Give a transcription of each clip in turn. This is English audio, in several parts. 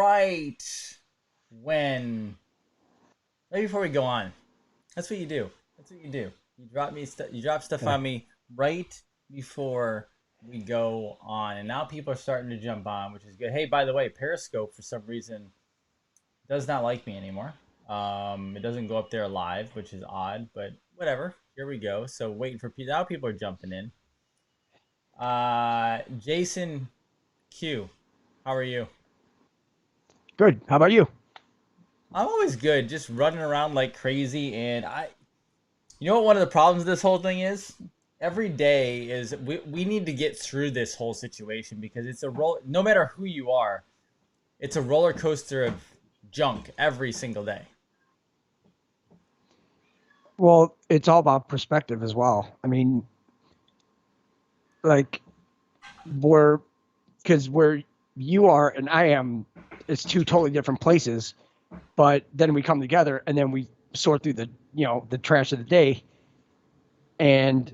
right when, right before we go on. That's what you do. That's what you do. You drop stuff Okay. on me right before we go on, and now people are starting to jump on, which is good. Hey, by the way, Periscope for some reason does not like me anymore. It doesn't go up there live, which is odd, but whatever. Here we go. So waiting for people. Now people are jumping in. Jason Q, how are you? Good. How about you? I'm always good, just running around like crazy. And you know what one of the problems of this whole thing is? Every day is we need to get through this whole situation because it's a roll. No matter who you are, it's a roller coaster of junk every single day. Well, it's all about perspective as well. I mean, like we're because where you are and I am, it's two totally different places. But then we come together and then we sort through the trash of the day, and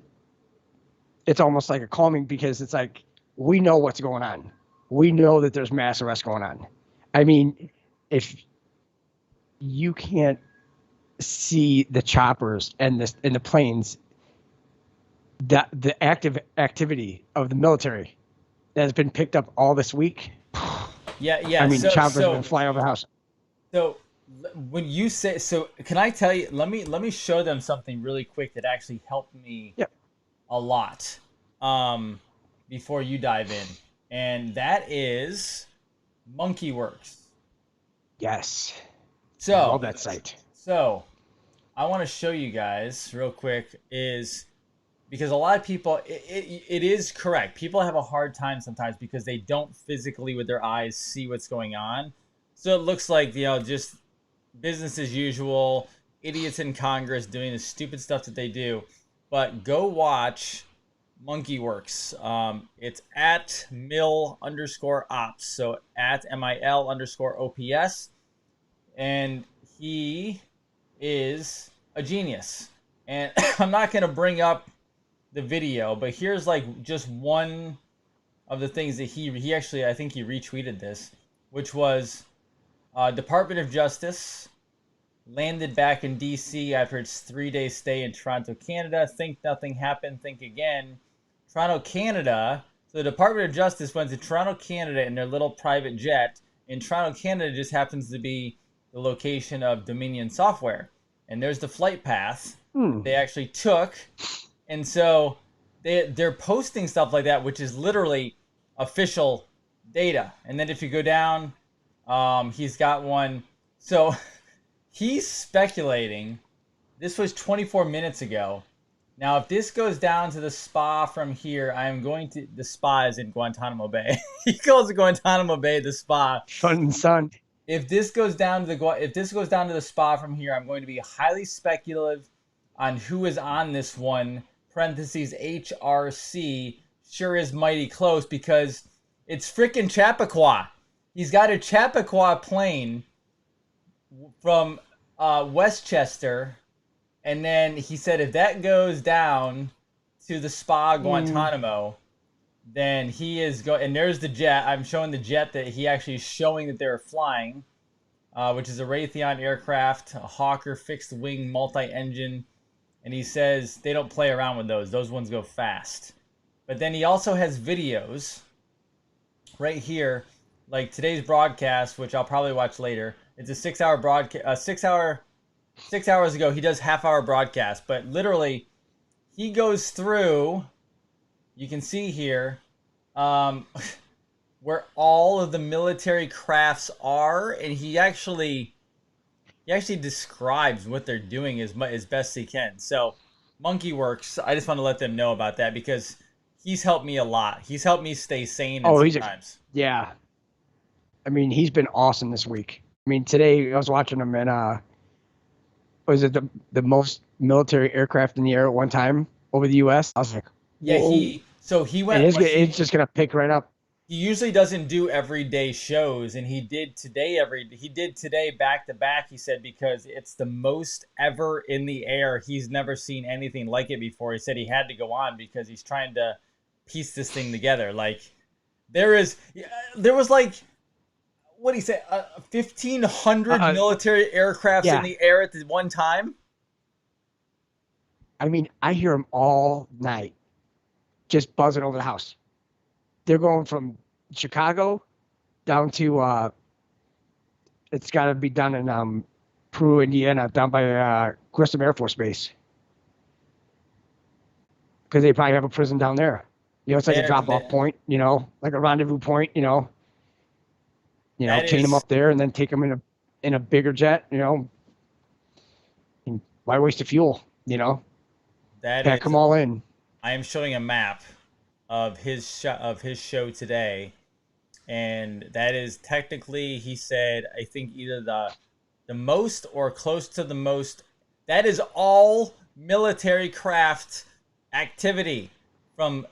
it's almost like a calming because it's like we know what's going on. We know that there's mass arrest going on. I mean, if you can't see the choppers and the planes, that the active activity of the military that has been picked up all this week. Yeah, I yeah. mean, So choppers have so been flying over the house. so when you say so, can I tell you? Let me show them something really quick that actually helped me Yep. a lot. Um, before you dive in, and that is MonkeyWorks. Yes. I So love that site. so I want to show you guys real quick is because a lot of people it is correct. People have a hard time sometimes because they don't physically with their eyes see what's going on. So it looks like just business as usual, idiots in Congress doing the stupid stuff that they do. But go watch MonkeyWorks. It's at mil_ops. So at MIL_OPS. And he is a genius. And I'm not going to bring up the video, but here's like just one of the things that he actually, I think he retweeted this, which was Department of Justice landed back in DC after its 3-day stay in Toronto, Canada. Think nothing happened, think again. Toronto, Canada. So the Department of Justice went to Toronto, Canada in their little private jet. And Toronto, Canada just happens to be the location of Dominion Software. And there's the flight path that Hmm. they actually took. And so they're posting stuff like that, which is literally official data. And then if you go down, he's got one. So he's speculating. This was 24 minutes ago. Now, if this goes down to the spa from here, I am going to. The spa is in Guantanamo Bay. He calls it Guantanamo Bay the spa. Fun sun. If this goes down to the spa from here, I'm going to be highly speculative on who is on this one. Parentheses HRC sure is mighty close because it's freaking Chappaqua. He's got a Chappaqua plane from Westchester, and then he said if that goes down to the spa Mm. Guantanamo, then he is going. And there's the jet. I'm showing the jet that he actually is showing that they're flying, which is a Raytheon aircraft, a Hawker fixed wing multi-engine. And he says they don't play around with those. Those ones go fast. But then he also has videos right here, like today's broadcast, which I'll probably watch later. It's a 6-hour broadcast. 6 hours ago, he does half-hour broadcast. But literally, he goes through. You can see here where all of the military crafts are, and he actually describes what they're doing as best he can. So, MonkeyWorks, I just want to let them know about that because he's helped me a lot. He's helped me stay sane in Oh, some times. yeah. I mean, he's been awesome this week. I mean, today I was watching him and was it the most military aircraft in the air at one time over the U.S.? I was like, Yeah, whoa. he And went like it's just gonna pick right up. he usually doesn't do everyday shows, and he did today back to back. He said because it's the most ever in the air. He's never seen anything like it before. He said he had to go on because he's trying to piece this thing together. Like there was like what do you say? 1,500 Uh, military aircrafts in yeah. the air at the one time. I mean, I hear them all night, just buzzing over the house. They're going from Chicago down to it's got to be done in Peru, Indiana, down by Grissom Air Force Base, because they probably have a prison down there. It's like a There, drop-off point. Like a rendezvous point. that Chain them is up there and then take them in a bigger jet. And why waste the fuel? that Pack is. them all in. I am showing a map of his show today, and that is technically, he said, I think either the most or close to the most. That is all military craft activity, from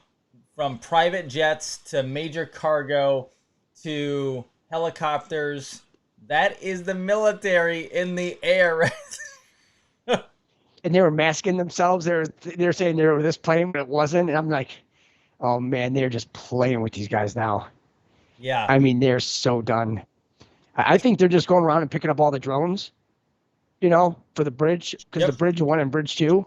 private jets to major cargo to helicopters. That is the military in the air. And they were masking themselves. They're saying they were this plane, but it wasn't. And I'm like, oh man, they're just playing with these guys now. Yeah. I mean, they're so done. I think they're just going around and picking up all the drones, for the bridge, because the Yep. bridge 1 and bridge 2.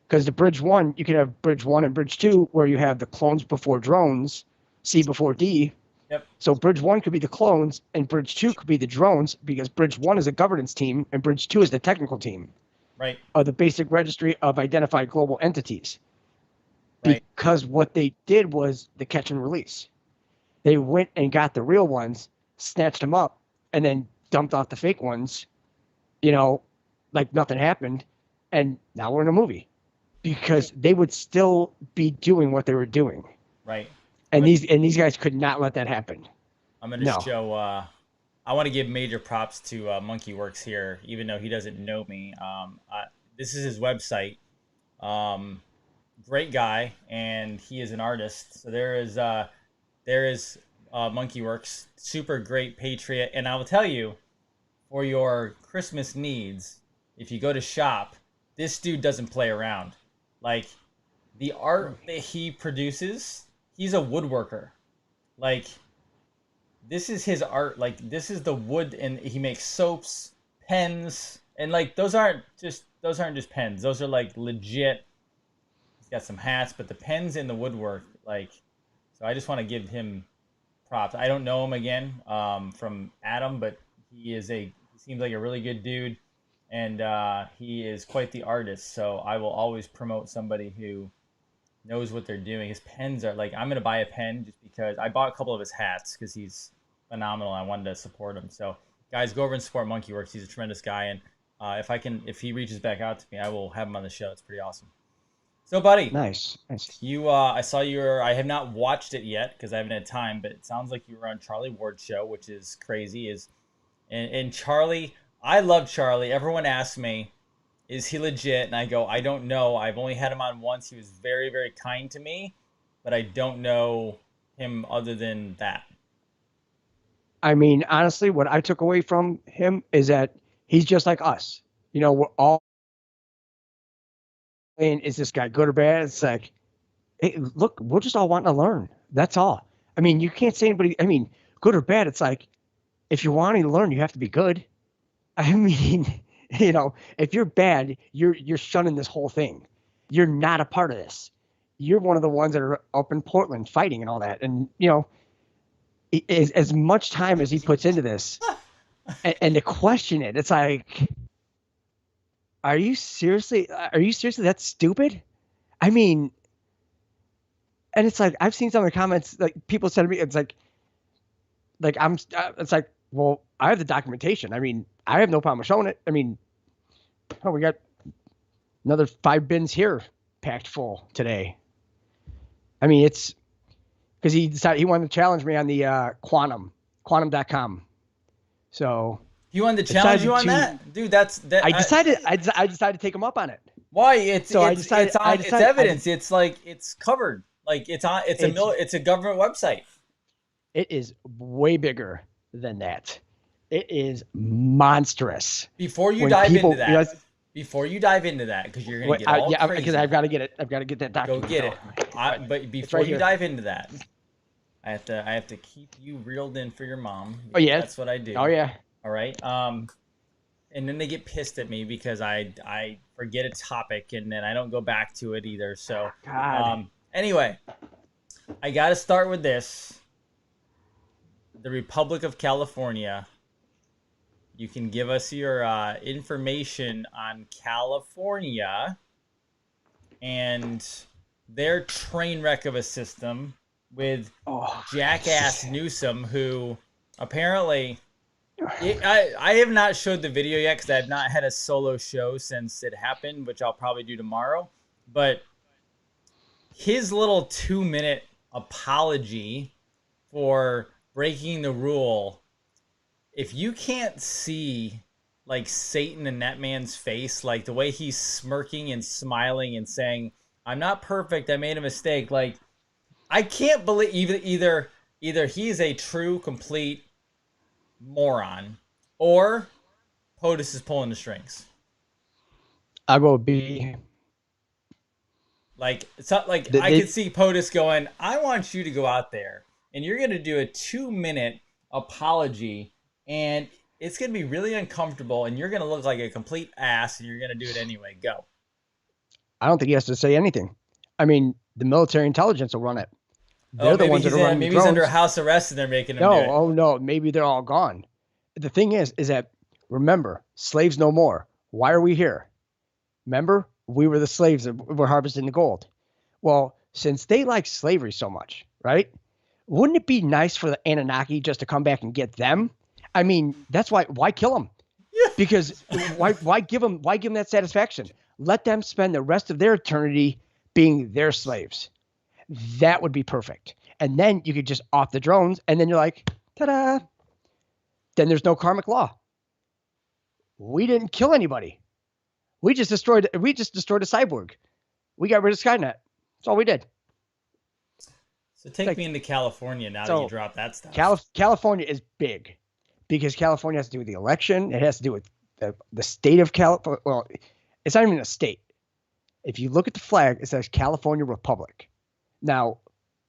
Because the bridge 1, you can have bridge 1 and bridge 2 where you have the clones before drones, C before D. Yep. So bridge 1 could be the clones and bridge 2 could be the drones, because bridge 1 is a governance team and bridge 2 is the technical team. Right. Of the basic registry of identified global entities. Right. Because what they did was the catch and release. They went and got the real ones, snatched them up, and then dumped off the fake ones, like nothing happened. And now we're in a movie, because they would still be doing what they were doing. Right. And these guys could not let that happen. I'm going to show, I want to give major props to Monkey Works here, even though he doesn't know me. This is his website. Great guy, and he is an artist. So there is Monkey Works, super great Patriot. And I will tell you, for your Christmas needs, if you go to shop, this dude doesn't play around. Like, the art that he produces, he's a woodworker. Like, this is his art. Like, this is the wood, and he makes soaps, pens, and like those aren't just pens. Those are like legit. He's got some hats, but the pens and the woodwork, like, so I just want to give him props. I don't know him again from Adam, but he seems like a really good dude, and he is quite the artist. So I will always promote somebody who knows what they're doing. His pens are like, I'm gonna buy a pen just because I bought a couple of his hats because he's phenomenal. I wanted to support him. So guys, go over and support Monkey Works. He's a tremendous guy, and if he reaches back out to me, I will have him on the show. It's pretty awesome. So, buddy, Nice. you I saw I have not watched it yet because I haven't had time, but it sounds like you were on Charlie Ward's show, which is crazy. And Charlie, I love Charlie. Everyone asks me, is he legit? And I go, I don't know. I've only had him on once. He was very, very kind to me, but I don't know him other than that. I mean, honestly, what I took away from him is that he's just like us. We're all saying, is this guy good or bad? It's like, hey, look, we're just all wanting to learn. That's all. I mean, you can't say anybody, good or bad. It's like, if you're wanting to learn, you have to be good. I mean, if you're bad, you're shunning this whole thing. You're not a part of this. You're one of the ones that are up in Portland fighting and all that. And, as much time as he puts into this and to question it, it's like, are you seriously that stupid? I mean, and it's like, I've seen some of the comments, like people said to me, it's like it's like, well, I have the documentation. I mean, I have no problem showing it. I mean, we got another 5 bins here packed full today. I mean, it's because he decided he wanted to challenge me on the quantum.com. So He wanted to challenge you on that, dude. I decided to take him up on it. Why? It's evidence. It's like, it's covered. Like, it's a government website. It is way bigger than that. It is monstrous. Before you dive into that, because you're gonna get all crazy. Because I've got to get it. I've got to get that document. Go get it. But before you dive into that, I have to keep you reeled in for your mom Oh because yeah. that's what I Oh do. yeah. All right. And then they get pissed at me because I forget a topic and then I don't go back to it either. So, God. anyway, I got to start with this. The Republic of California. You can give us your information on California and their train wreck of a system with Oh. jackass Newsom, who apparently I have not showed the video yet because I have not had a solo show since it happened, which I'll probably do tomorrow. But his little 2 minute apology for breaking the rule, if you can't see like Satan in that man's face, like the way he's smirking and smiling and saying, "I'm not perfect. I made a mistake." Like I can't believe either he's a true complete moron or POTUS is pulling the strings. I'll go B. Like it's not like I They, could see POTUS going, "I want you to go out there and you're gonna do a 2 minute apology and it's gonna be really uncomfortable and you're gonna look like a complete ass and you're gonna do it anyway. Go." I don't think he has to say anything. I mean, the military intelligence will run it. Oh, They're the ones that are running the maybe he's under drones. house arrest and they're making him do No, it. oh no, maybe they're all gone. The thing is that remember, slaves no more. Why are we here? Remember, we were the slaves that were harvesting the gold. Well, since they like slavery so much, right? Wouldn't it be nice for the Anunnaki just to come back and get them? I mean, that's why kill them? Because why give them that satisfaction? Let them spend the rest of their eternity being their slaves. That would be perfect. And then you could just off the drones, and then you're like, ta-da! Then there's no karmic law. We didn't kill anybody. We just destroyed a cyborg. We got rid of Skynet. That's all we did. So take Like, me into California now that you so drop that stuff. California is big because California has to do with the election. It has to do with the state of California. Well, it's not even a state. If you look at the flag, it says California Republic. Now,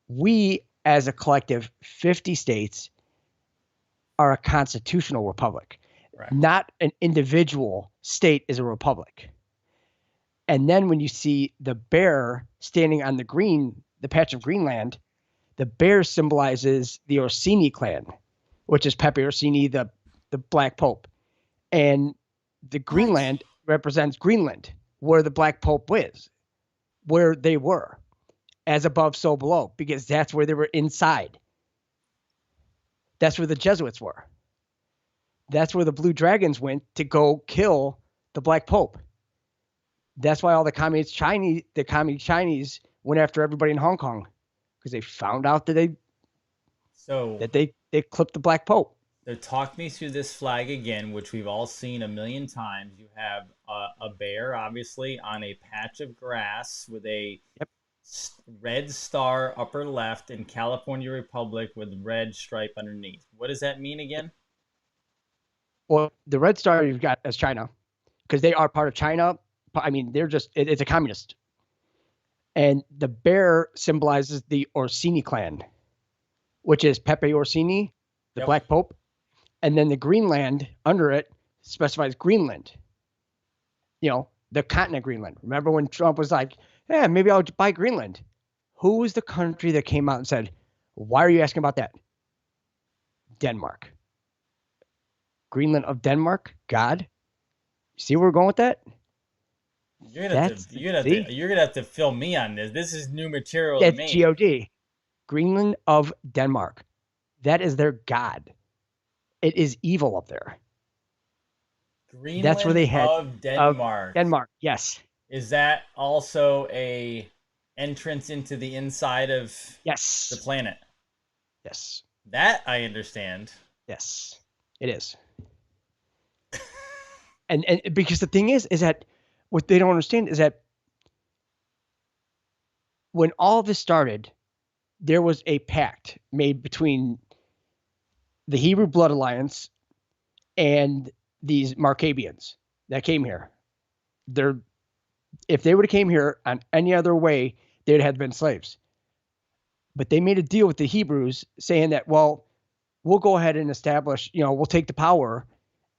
we as a collective, 50 states, are a constitutional republic. Right. Not an individual state is a republic. And then when you see the bear standing on the patch of Greenland, the bear symbolizes the Orsini clan, which is Pepe Orsini, the Black Pope. And the Greenland represents Greenland, where the Black Pope is, where they were, as above, so below, because that's where they were inside. That's where the Jesuits were. That's where the Blue Dragons went to go kill the Black Pope. That's why all the communist Chinese went after everybody in Hong Kong, because they found out that they clipped the Black Pope. So talk me through this flag again, which we've all seen a million times. You have a bear, obviously, on a patch of grass with a red star upper left and California Republic with red stripe underneath. What does that mean again? Well, the red star you've got as China, because they are part of China. I mean, it's a communist. And the bear symbolizes the Orsini clan, which is Pepe Orsini, the Black Pope. And then the Greenland under it specifies Greenland. The continent Greenland. Remember when Trump was like, yeah, maybe I'll buy Greenland. Who was the country that came out and said, why are you asking about that? Denmark. Greenland of Denmark? God? See where we're going with that? You're gonna have to fill me on this. This is new material to me. That's God. Greenland of Denmark. That is their god. It is evil up there. Greenland That's where they had of Denmark. Denmark, yes. Is that also a entrance into the inside of the planet? Yes. That I understand. Yes, it is. and because the thing is that what they don't understand is that when all this started, there was a pact made between the Hebrew Blood Alliance and these Markabians that came here. If they would have came here on any other way, they'd have been slaves. But they made a deal with the Hebrews saying that, well, we'll go ahead and establish, we'll take the power,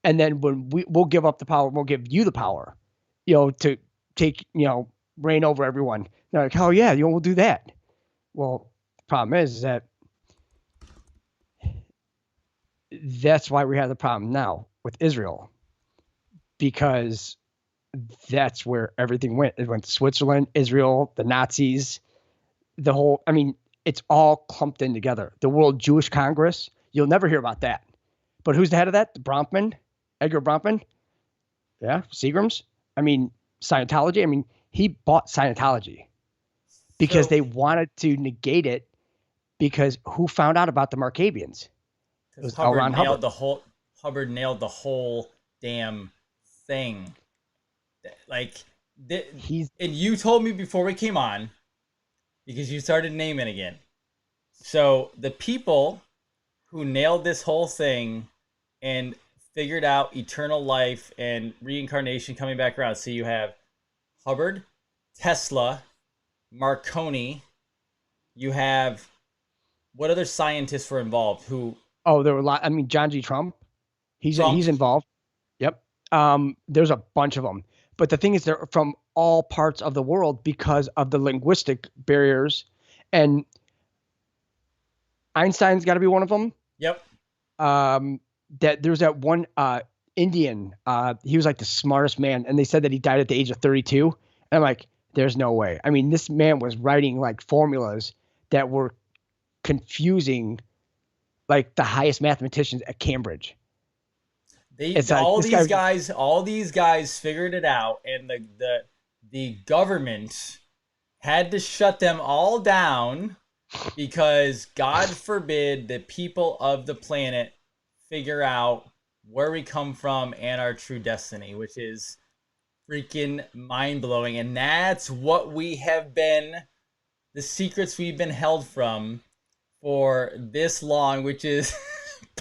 and then when we'll give up the power, we'll give you the power, to take, reign over everyone. They're like, oh yeah, we'll do that. Well, the problem is that that's why we have the problem now with Israel, because that's where everything went. It went to Switzerland, Israel, the Nazis, the whole, I mean, it's all clumped in together. The World Jewish Congress, you'll never hear about that. But who's the head of that? Bronfman, Edgar Bronfman. Yeah, Seagrams. I mean, Scientology. I mean, he bought Scientology because they wanted to negate it, because who found out about the Markabians? It was L. Ron Hubbard. Hubbard nailed the whole damn thing. Like, and you told me before we came on, because you started naming again. So the people who nailed this whole thing and figured out eternal life and reincarnation coming back around. So you have Hubbard, Tesla, Marconi. You have, what other scientists were involved? Who? Oh, there were a lot. I mean, John G. Trump. He's involved. Yep. There's a bunch of them. But the thing is, they're from all parts of the world because of the linguistic barriers. And Einstein's got to be one of them. Yep. That there's that one Indian. He was like the smartest man, and they said that he died at the age of 32. And I'm like, there's no way. I mean, this man was writing like formulas that were confusing like the highest mathematicians at Cambridge. All these guys figured it out, and the government had to shut them all down because God forbid the people of the planet figure out where we come from and our true destiny, which is freaking mind-blowing. And that's what we have been, the secrets we've been held from for this long, which is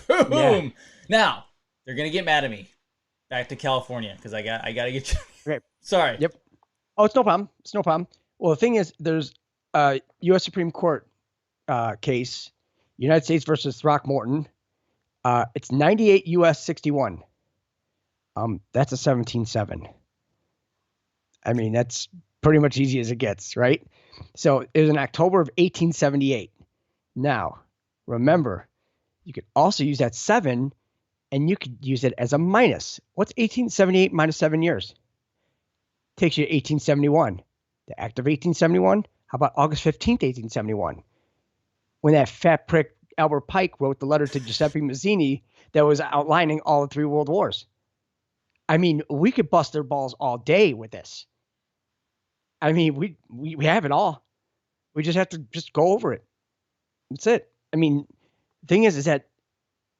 boom. Yeah. Now, they're going to get mad at me. Back to California, because I got to get you. Okay. Sorry. Yep. Oh, it's no problem. It's no problem. Well, the thing is, there's a U.S. Supreme Court case, United States versus Throckmorton. It's 98 U.S. 61. That's a 17-7. I mean, that's pretty much easy as it gets, right? So it was in October of 1878. Now, remember, you could also use that 7, and you could use it as a minus. What's 1878 minus 7 years? Takes you to 1871. The act of 1871. How about August 15th, 1871? When that fat prick Albert Pike wrote the letter to Giuseppe Mazzini that was outlining all the 3 world wars. I mean, we could bust their balls all day with this. I mean, we have it all. We just have to just go over it. That's it. I mean, the thing is that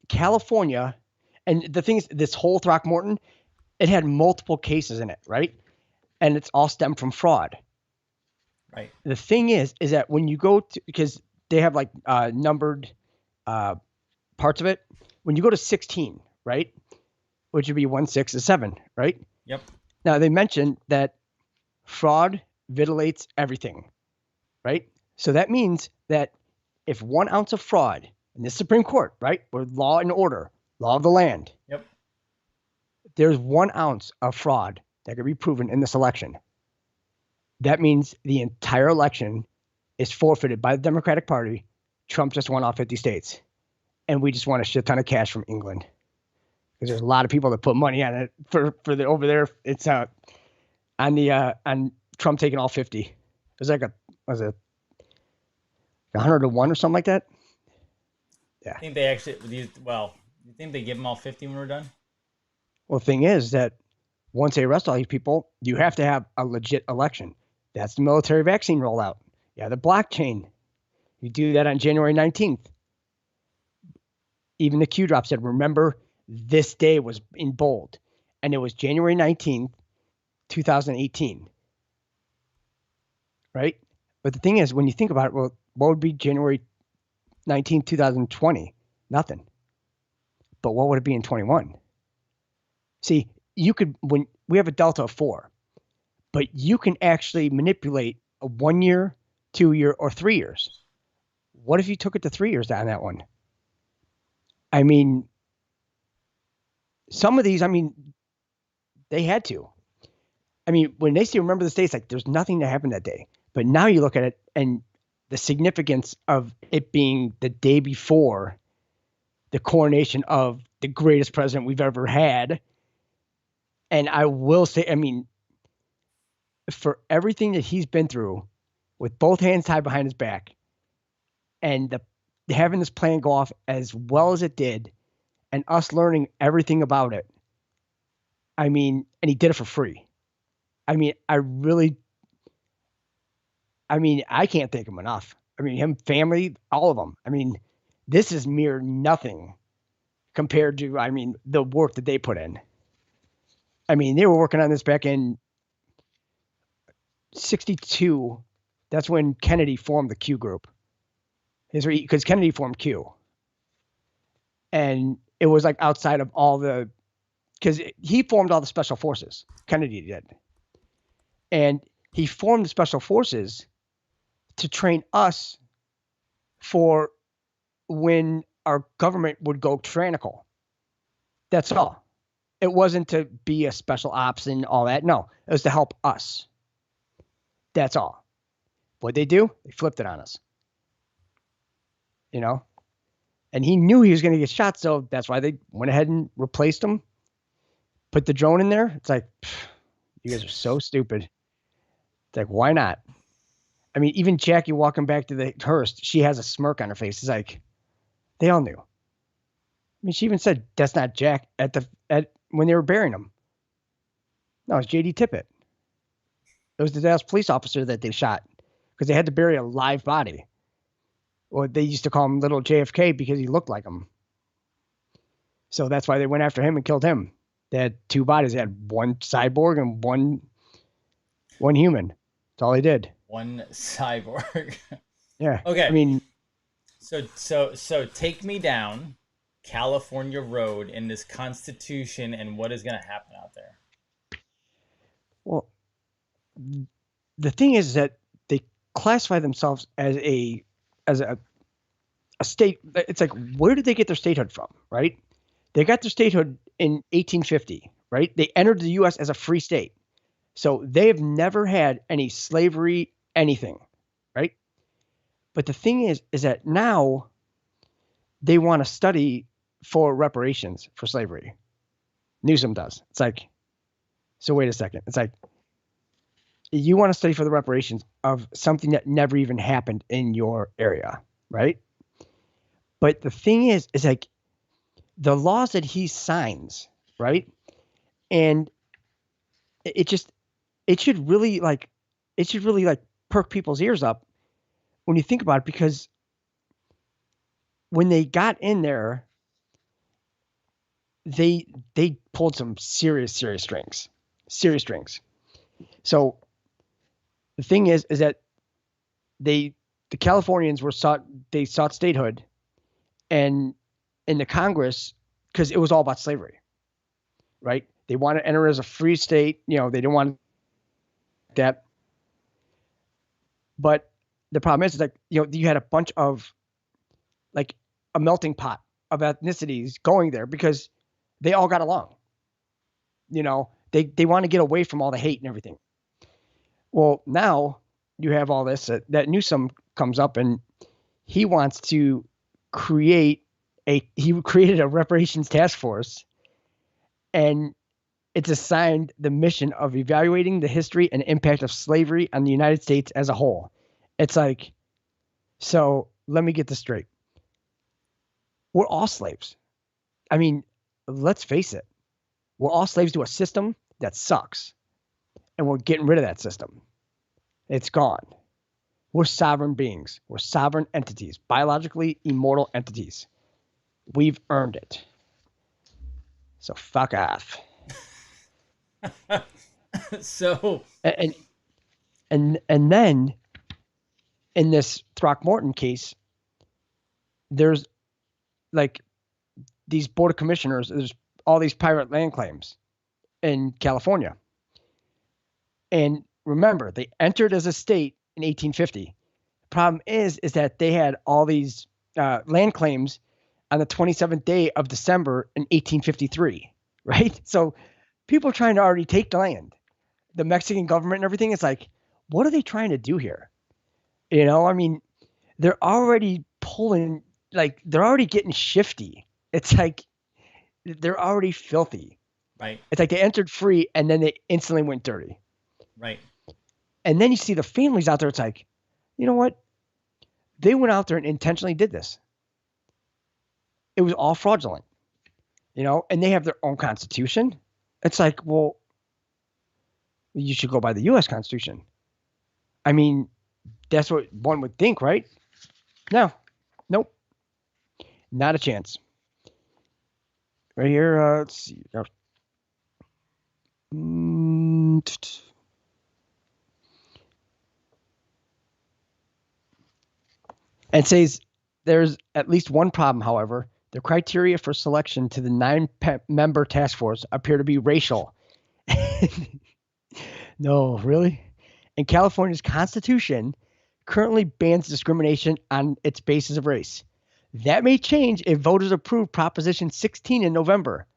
California, and the thing is, this whole Throckmorton, it had multiple cases in it, right? And it's all stemmed from fraud. Right. The thing is that when you go to, because they have like numbered parts of it, when you go to 16, right, which would be 1, 6, and 7, right? Yep. Now they mentioned that fraud vitiates everything, right? So that means that if 1 ounce of fraud in the Supreme Court, right, or law and order, law of the land, yep, there's 1 ounce of fraud that could be proven in this election. That means the entire election is forfeited by the Democratic Party. Trump just won all 50 states. And we just want a shit ton of cash from England. Because there's a lot of people that put money on it for the over there. It's on Trump taking all 50. It was like 100 to 1 or something like that. Yeah. I think they actually, you think they give them all 50 when we're done? Well, the thing is that once they arrest all these people, you have to have a legit election. That's the military vaccine rollout. Yeah, the blockchain. You do that on January 19th. Even the Q drop said, remember, this day was in bold. And it was January 19th, 2018. Right? But the thing is, when you think about it, well, what would be January 19th, 2020? Nothing. But what would it be in 21? See, you could, when we have a delta of 4, but you can actually manipulate a 1 year, 2 year, or 3 years. what if you took it to 3 years on that one? I mean, some of these, I mean, they had to. I mean, when they say remember the day, it's like there's nothing that happened that day. But now you look at it and the significance of it being the day before the coronation of the greatest president we've ever had. And I will say, I mean, for everything that he's been through with both hands tied behind his back and having this plan go off as well as it did and us learning everything about it. I mean, and he did it for free. I mean, I can't thank him enough. I mean, him, family, all of them. I mean, this is mere nothing compared to, I mean, the work that they put in. I mean, they were working on this back in 62. That's when Kennedy formed the Q group. Because Kennedy formed Q. And it was like outside of all the, because he formed all the special forces. Kennedy did. And he formed the special forces to train us for when our government would go tyrannical. That's all. It wasn't to be a special ops and all that. No, it was to help us. That's all. What'd they do? They flipped it on us. You know? And he knew he was going to get shot, so that's why they went ahead and replaced him. Put the drone in there. It's like, you guys are so stupid. It's like, why not? I mean, even Jackie walking back to the hearse, she has a smirk on her face. It's like, they all knew. I mean, she even said, that's not Jack at when they were burying him. No, it's J.D. Tippit. It was the Dallas police officer that they shot because they had to bury a live body. Or they used to call him Little JFK because he looked like him. So that's why they went after him and killed him. They had two bodies. They had one cyborg and one human. That's all they did. One cyborg. Yeah. Okay. I mean, so take me down California Road in this Constitution and what is going to happen out there. Well, the thing is that they classify themselves as a state. It's like, where did they get their statehood from, right? They got their statehood in 1850, right? They entered the U.S. as a free state. So they have never had any slavery, anything, right? But the thing is that now they want to study for reparations for slavery. Newsom does. It's like, so wait a second. It's like, you want to study for the reparations of something that never even happened in your area, right? But the thing is like the laws that he signs, right? And it should really perk people's ears up when you think about it, because when they got in there, they pulled some serious strings. So the thing is that the Californians sought statehood, and in the Congress, because it was all about slavery, right? They want to enter as a free state. You know, they didn't want that. But the problem is like, you know, you had a bunch of like a melting pot of ethnicities going there because they all got along. You know, they want to get away from all the hate and everything. Well, now you have all this that Newsom comes up and he wants to created a reparations task force, and it's assigned the mission of evaluating the history and impact of slavery on the United States as a whole. It's like, so let me get this straight. We're all slaves. I mean, let's face it. We're all slaves to a system that sucks, and we're getting rid of that system. It's gone. We're sovereign beings. We're sovereign entities, biologically immortal entities. We've earned it. So fuck off. So and then in this Throckmorton case, there's like these board of commissioners. There's all these private land claims in California, and remember they entered as a state in 1850. Problem is that they had all these land claims on the 27th day of December in 1853, right? So people are trying to already take the land. The Mexican government and everything is like, what are they trying to do here? I mean, they're already pulling, like, they're already getting shifty. It's like they're already filthy. Right. It's like they entered free and then they instantly went dirty. Right. And then you see the families out there. It's like, you know what? They went out there and intentionally did this. It was all fraudulent, and they have their own constitution. It's like, well, you should go by the U.S. Constitution. I mean, that's what one would think, right? No, nope, not a chance. Right here, let's see. And says there's at least one problem, however. The criteria for selection to the 9-member task force appear to be racial. No, really? And California's constitution currently bans discrimination on its basis of race. That may change if voters approve Proposition 16 in November.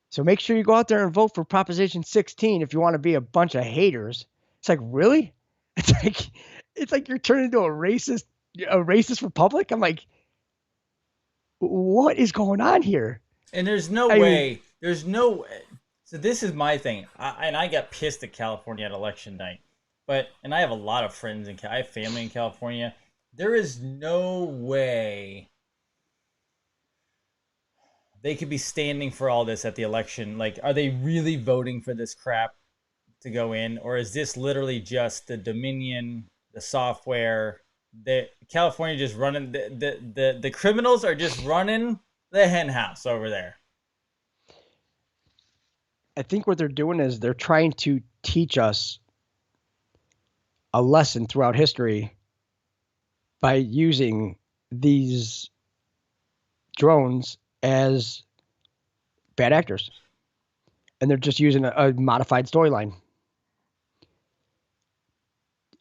So make sure you go out there and vote for Proposition 16 if you want to be a bunch of haters. It's like, really? It's like you're turning into a racist republic. I'm like, what is going on here? And there's no way. So this is my thing, I got pissed at California at election night, and I have a lot of friends I have family in California. There is no way they could be standing for all this at the election. Like, are they really voting for this crap to go in, or is this literally just the Dominion, the software? California just running the criminals are just running the hen house over there. I think what they're doing is they're trying to teach us a lesson throughout history by using these drones as bad actors. And they're just using a modified storyline.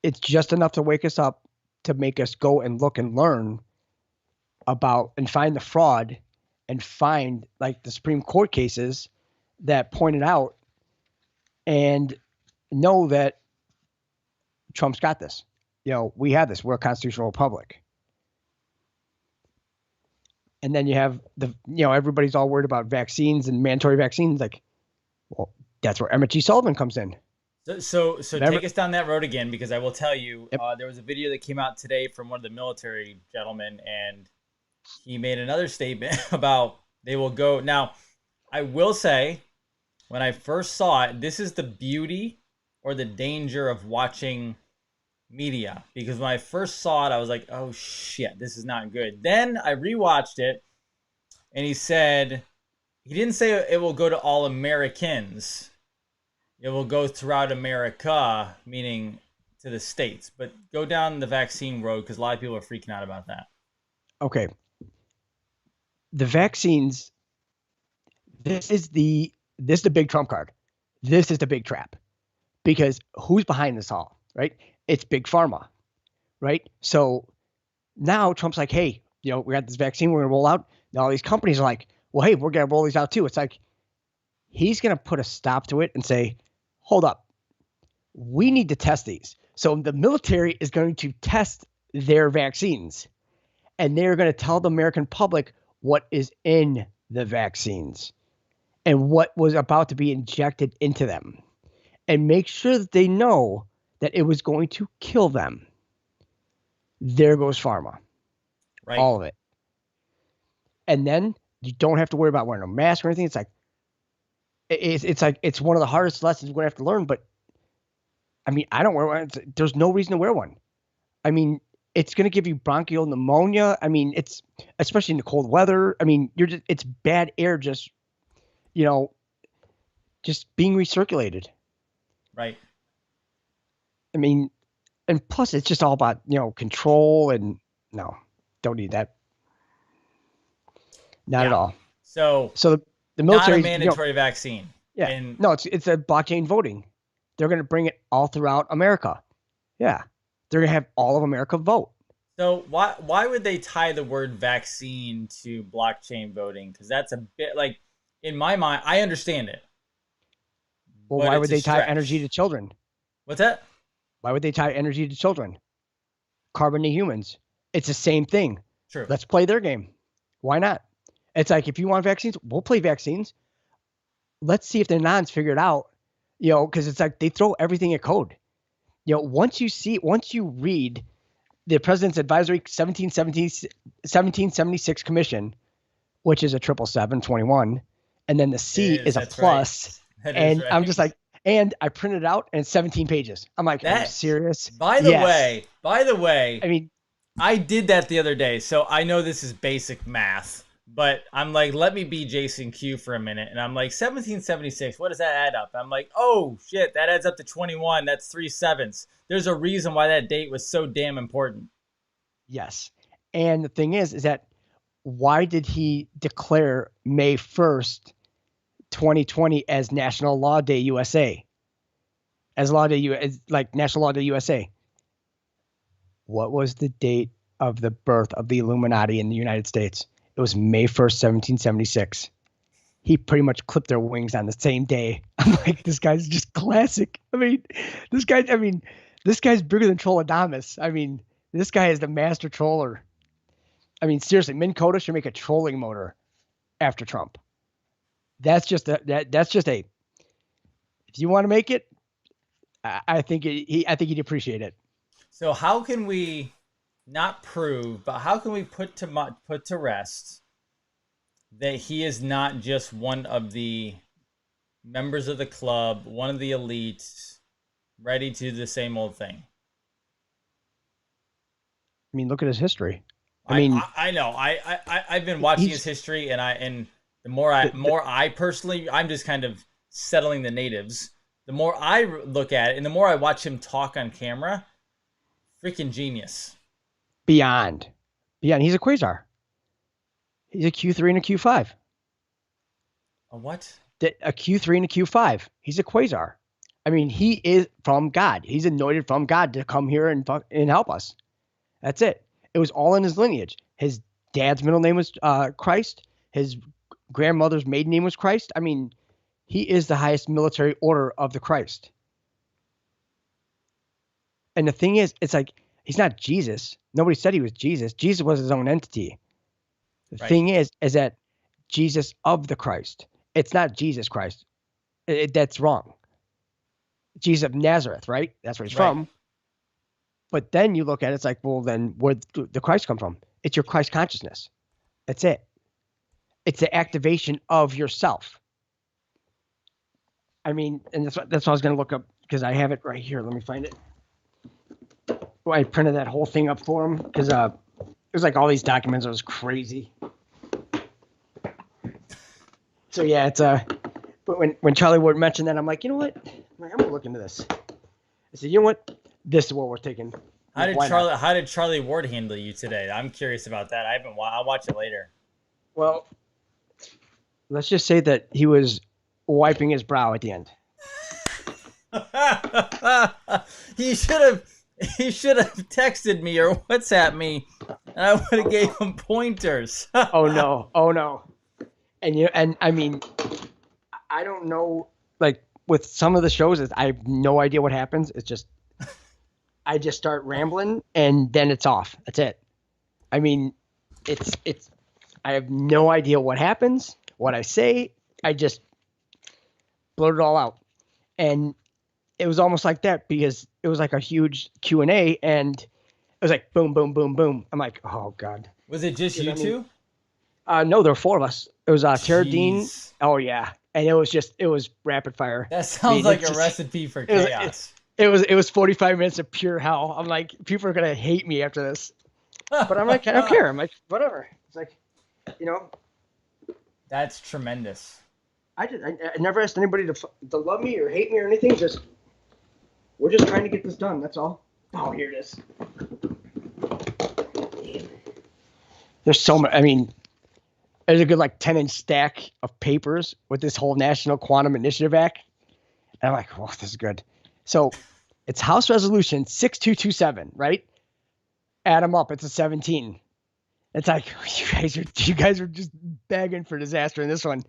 It's just enough to wake us up, to make us go and look and learn about and find the fraud and find, like, the Supreme Court cases that pointed out, and know that Trump's got this. We have this. We're a constitutional republic. And then you have everybody's all worried about vaccines and mandatory vaccines. Like, well, that's where Emmett G. Sullivan comes in. So take us down that road again, because I will tell you, Yep. There was a video that came out today from one of the military gentlemen, and he made another statement about they will go. Now, I will say, when I first saw it, this is the beauty or the danger of watching media. Because when I first saw it, I was like, oh shit, this is not good. Then I rewatched it, and he didn't say it will go to all Americans. It will go throughout America, meaning to the states. But go down the vaccine road, because a lot of people are freaking out about that. Okay. The vaccines, this is the big trump card. This is the big trap. Because who's behind this all, right? It's Big Pharma, right? So now Trump's like, hey, we got this vaccine we're going to roll out. Now all these companies are like, well, hey, we're going to roll these out too. It's like he's going to put a stop to it and say, hold up, we need to test these. So the military is going to test their vaccines, and they're going to tell the American public what is in the vaccines and what was about to be injected into them, and make sure that they know that it was going to kill them. There goes pharma. Right. All of it. And then you don't have to worry about wearing a mask or anything. It's like, it's one of the hardest lessons we're going to have to learn. But I mean, I don't wear one. There's no reason to wear one. I mean, it's going to give you bronchial pneumonia. I mean, it's especially in the cold weather. I mean, it's bad air just being recirculated. Right. I mean, and plus it's just all about, control, and no, don't need that. Not at all. So the military, not a mandatory vaccine. Yeah. And no, it's a blockchain voting. They're going to bring it all throughout America. Yeah. They're going to have all of America vote. So why would they tie the word vaccine to blockchain voting? Because that's a bit like, in my mind, I understand it, Well, but why it's would a they tie energy to stretch. children? What's that? Why would they tie energy to children? Carbon to humans. It's the same thing. True. Let's play their game. Why not? It's like, if you want vaccines, we'll play vaccines. Let's see if the nons figure it out, because it's like they throw everything at code. Once you read the President's Advisory 1776 Commission, which is a 77721, and then the It C is. is a That's right. plus, That is and I'm right. just like, and I printed it out and it's 17 pages. I'm like, are you That. serious? By the Yes. way, by the way, I mean, I did that the other day, so I know this is basic math, but I'm like, let me be Jason Q for a minute, and I'm like, 1776, what does that add up? I'm like, oh shit, that adds up to 21. That's 3/7. There's a reason why that date was so damn important. yes. And the thing is that why did he declare May 1st, 2020 as National Law Day USA? As like National Law Day USA. What was the date of the birth of the Illuminati in the United States? It was May 1st, 1776. He pretty much clipped their wings on the same day. I'm like, this guy's just classic. This guy's bigger than Trolladamus. This guy is the master troller. Seriously, Minn Kota should make a trolling motor after Trump. That's just a, if you want to make it, I think he'd appreciate it. So how can we not prove, but how can we put to rest that he is not just one of the members of the club, one of the elites, ready to do the same old thing? Look at his history. I know. I've been watching his history, and the more I personally, I'm just kind of settling the natives. The more I look at it, and the more I watch him talk on camera, freaking genius. Beyond. He's a quasar. He's a Q3 and a Q5. A what? A Q3 and a Q5. He's a quasar. He is from God. He's anointed from God to come here and help us. That's it. It was all in his lineage. His dad's middle name was Christ. His grandmother's maiden name was Christ. He is the highest military order of the Christ. And the thing is, it's like, he's not Jesus. Nobody said he was Jesus. Jesus was his own entity. The thing is that Jesus of the Christ. It's not Jesus Christ. That's wrong. Jesus of Nazareth, right? That's where he's from. But then you look at it, it's like, well, then where'd the Christ come from? It's your Christ consciousness. That's it. It's the activation of yourself. And that's what I was going to look up, because I have it right here. Let me find it. I printed that whole thing up for him, because it was like all these documents. It was crazy. So yeah, but when Charlie Ward mentioned that, I'm like, you know what? I'm going to look into this. I said, you know what? This is what we're taking. How did Charlie Ward handle you today? I'm curious about that. I'll watch it later. Well, let's just say that he was wiping his brow at the end. He should have texted me or WhatsApp me, and I would have gave him pointers. Oh no. And I don't know, like with some of the shows, I have no idea what happens. It's just, I just start rambling and then it's off. That's it. I have no idea what happens, what I say. I just blurt it all out. And it was almost like that, because it was like a huge Q&A, and it was like boom, boom, boom, boom. I'm like, oh God. Was it just you two? No, there were four of us. It was Tara Dean. Oh yeah. And it was rapid fire. That sounds like a recipe for chaos. It was 45 minutes of pure hell. I'm like, people are gonna hate me after this. But I'm like, I don't care. I'm like, whatever. It's like, That's tremendous. I never asked anybody to love me or hate me or anything. We're just trying to get this done. That's all. Oh, here it is. There's so much. There's a good 10-inch stack of papers with this whole National Quantum Initiative Act. And I'm like, oh, this is good. So It's House Resolution 6227, right? Add them up. It's a 17. It's like you guys are just begging for disaster in this one.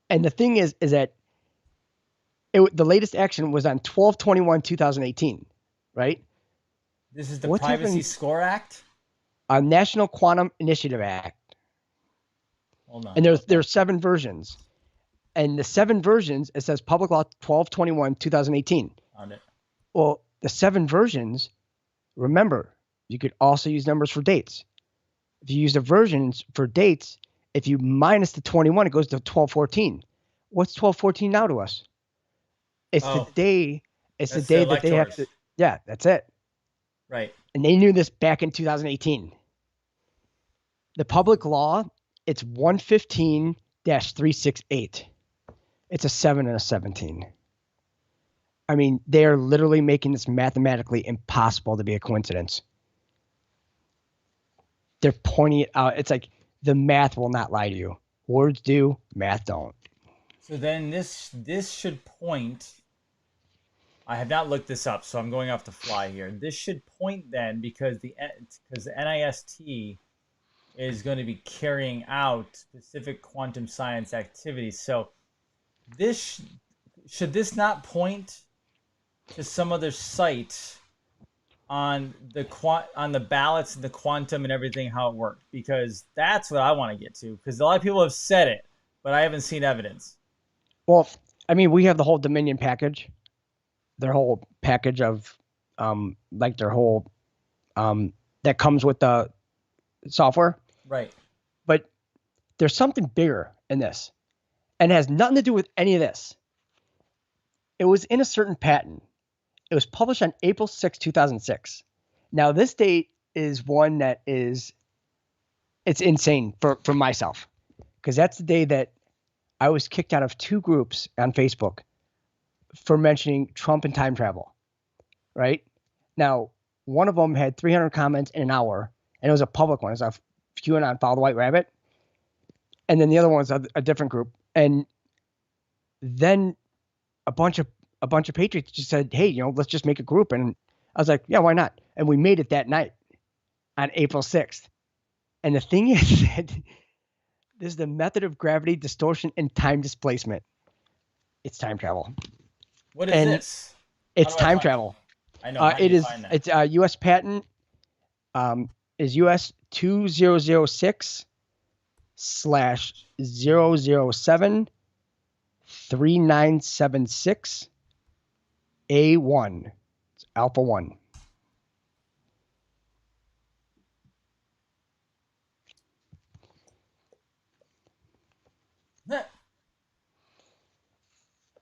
And the thing is that the latest action was on 12/21/2018, right? This is the What's Privacy happening? Score Act. National Quantum Initiative Act, Hold on. and Okay. there's 7 versions, and the 7 versions it says Public Law 12/21/2018. Found it. Well, the 7 versions. Remember, you could also use numbers for dates. If you use the versions for dates, if you minus the 21, it goes to 12/14. What's 12/14 now to us? It's the Oh, day. It's the that's the day that they have to. electors. Yeah, that's it. Right. And they knew this back in 2018. The public law, it's 115-368. It's a 7 and a 17. I mean, they are literally making this mathematically impossible to be a coincidence. They're pointing it out. It's like the math will not lie to you. Words do, math don't. So then this should point. I have not looked this up, so I'm going off the fly here. This should point then because the NIST is going to be carrying out specific quantum science activities. So this should this not point to some other site on the ballots and the quantum and everything how it worked, because that's what I want to get to, because a lot of people have said it, but I haven't seen evidence. Well, I mean, we have the whole Dominion package, their whole package of like their whole that comes with the software. Right. But there's something bigger in this, and it has nothing to do with any of this. It was in a certain patent. It was published on April 6, 2006. Now, this date is one that it's insane for myself, because that's the day that I was kicked out of 2 groups on Facebook for mentioning Trump and time travel, right? Now, one of them had 300 comments in an hour, and it was a public one. It was a QAnon Follow the White Rabbit. And then the other one was a different group. And then a bunch of patriots just said, hey, let's just make a group. And I was like, yeah, why not? And we made it that night on April 6th. And the thing is that this is the method of gravity distortion and time displacement. It's time travel. What is And this? it's How do I time find travel. it? I know. How do It you is. find that? It's U.S. patent is US 2006/007-3976 A1. It's Alpha 1.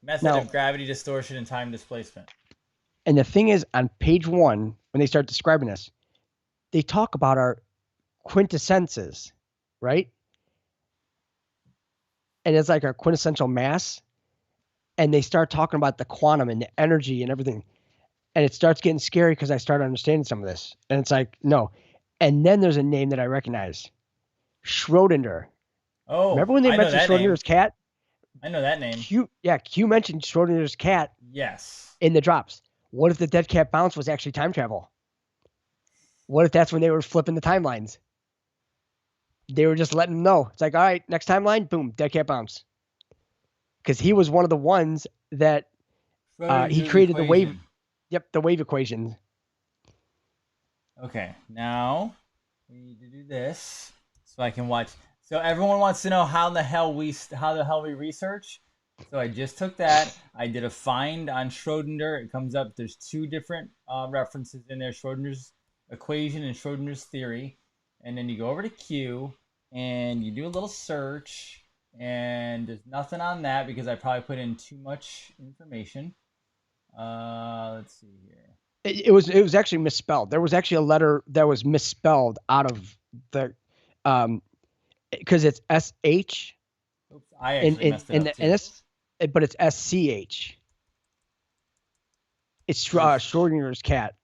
Method Now, of gravity distortion and time displacement. and the thing is, on page 1, when they start describing this, they talk about our quintessences, right? And it's like our quintessential mass. And they start talking about the quantum and the energy and everything. And it starts getting scary because I start understanding some of this. And it's like, no. And then there's a name that I recognize. Schrodinger. Oh, Remember when they I know mentioned that name. Schrodinger's cat? I know that name. Q mentioned Schrodinger's cat Yes. in the drops. What if the dead cat bounce was actually time travel? What if that's when they were flipping the timelines? They were just letting them know. It's like, all right, next timeline, boom, dead cat bounce. Because he was one of the ones that he created the wave. Yep, the wave equation. Okay, now we need to do this so I can watch. So everyone wants to know how the hell we research. So I just took that. I did a find on Schrodinger. It comes up. There's 2 different references in there: Schrodinger's equation and Schrodinger's theory. And then you go over to Q and you do a little search. And there's nothing on that because I probably put in too much information. Let's see here. It was actually misspelled. There was actually a letter that was misspelled out of the because it's SH. Oops, I actually messed it up too. But it's SCH. It's Schrodinger's cat.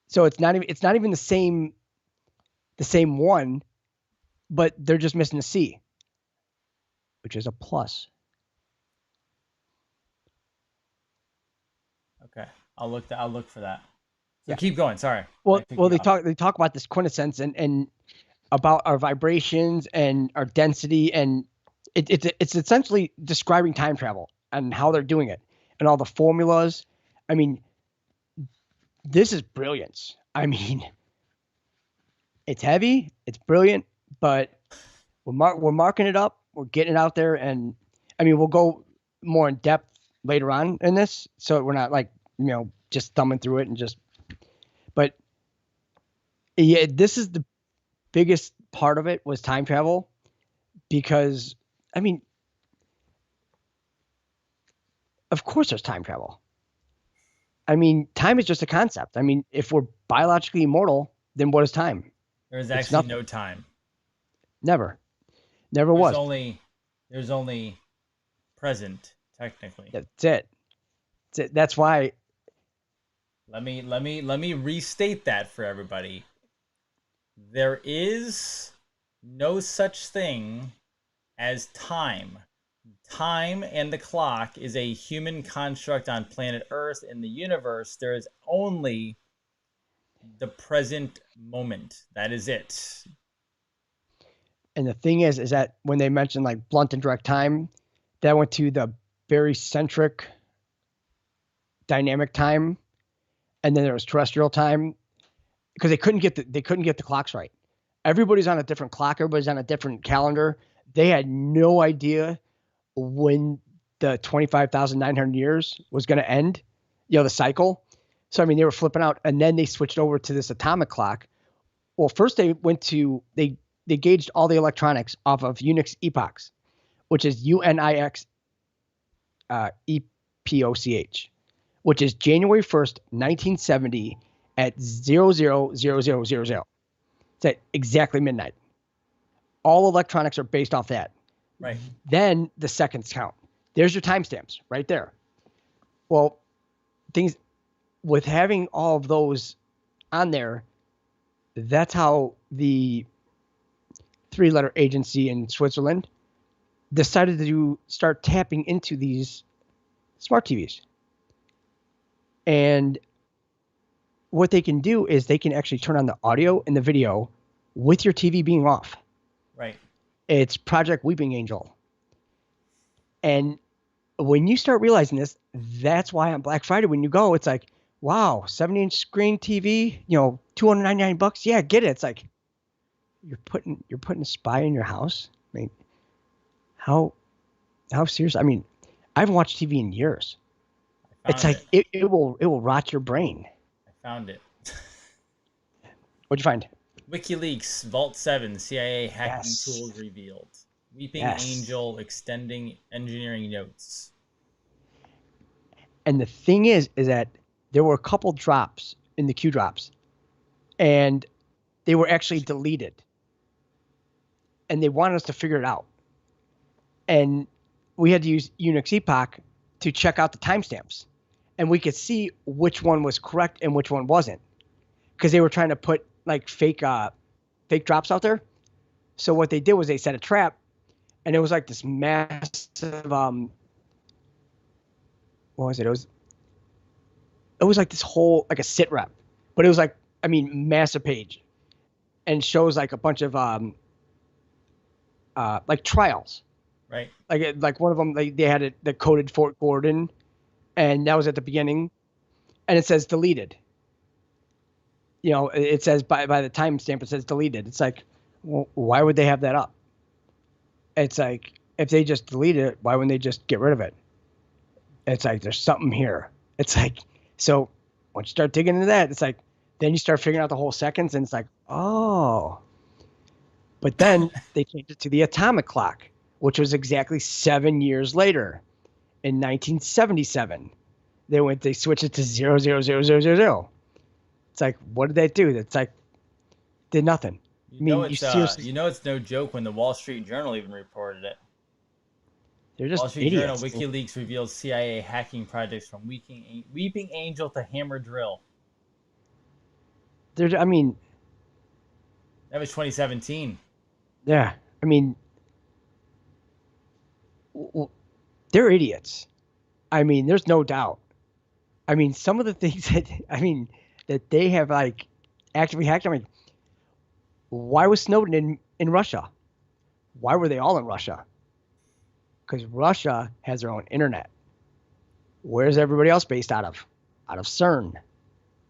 So it's not even the same one, but they're just missing a C, which is a plus. Okay. I'll look for that. So Yeah. keep going. Sorry, I Well, picked you off. they talk about this quintessence and about our vibrations and our density, and it's essentially describing time travel and how they're doing it and all the formulas. I mean, this is brilliance. I mean, it's heavy, it's brilliant, but we're marking it up, we're getting it out there, and I mean, we'll go more in depth later on in this, so we're not like just thumbing through it and just. But yeah, this is the biggest part of it was time travel because I mean, of course, there's time travel. I mean, time is just a concept. I mean, if we're biologically immortal, then what is time? There is It's actually nothing. no time. Never. Never There's was. only there's only present technically. That's it. That's it. That's why. Let me restate that for everybody. There is no such thing as time. Time and the clock is a human construct on planet Earth. In the universe, there is only the present moment. That is it. And the thing is that when they mentioned like blunt and direct time, that went to the barycentric dynamic time, and then there was terrestrial time because they couldn't get the clocks right. Everybody's on a different clock. Everybody's on a different calendar. They had no idea when the 25,900 years was going to end, the cycle. So, I mean, they were flipping out, and then they switched over to this atomic clock. Well, first they gauged all the electronics off of Unix epochs, which is UNIX EPOCH, which is January 1st, 1970 at 000000. It's at exactly midnight. All electronics are based off that. Right. Then the seconds count. There's your timestamps right there. Well, things with having all of those on there, that's how the three-letter agency in Switzerland decided to start tapping into these smart TVs. And what they can do is they can actually turn on the audio and the video with your TV being off. Right. It's Project Weeping Angel. And when you start realizing this, that's why on Black Friday when you go, it's like, wow, 70-inch screen TV, $299. Yeah, get it. It's like you're putting a spy in your house. I mean, how serious? I mean, I haven't watched TV in years. It's like it will rot your brain. I found it. What'd you find? WikiLeaks Vault 7 CIA hacking tools revealed. Weeping Angel extending engineering notes. And the thing is that there were a couple drops in the Q drops, and they were actually deleted. And they wanted us to figure it out. And we had to use Unix epoch to check out the timestamps. And we could see which one was correct and which one wasn't. Because they were trying to put like fake drops out there. So what they did was they set a trap, and it was like this massive what was it? It was like this whole like a sit rep. But it was like, I mean, massive page. And shows like a bunch of like trials. Right. Like one of them, they had it that coded Fort Gordon, and that was at the beginning, and it says deleted. It says by the timestamp it says deleted. It's like, well, why would they have that up? It's like if they just delete it, why wouldn't they just get rid of it? It's like there's something here. It's like so once you start digging into that, it's like then you start figuring out the whole seconds, and it's like, oh. But then they changed it to the atomic clock, which was exactly 7 years later, in 1977. They switched it to 00000. It's like, what did they do? It's like, did nothing. Seriously, it's no joke when the Wall Street Journal even reported it. They're just Wall Street idiots. Journal, WikiLeaks reveals CIA hacking projects from Weeping Angel to Hammer Drill. I mean, that was 2017. Yeah, I mean, they're idiots. I mean, there's no doubt. I mean, some of the things that they have like actively hacked. I mean, why was Snowden in Russia? Why were they all in Russia? Because Russia has their own internet. Where's everybody else based out of? Out of CERN.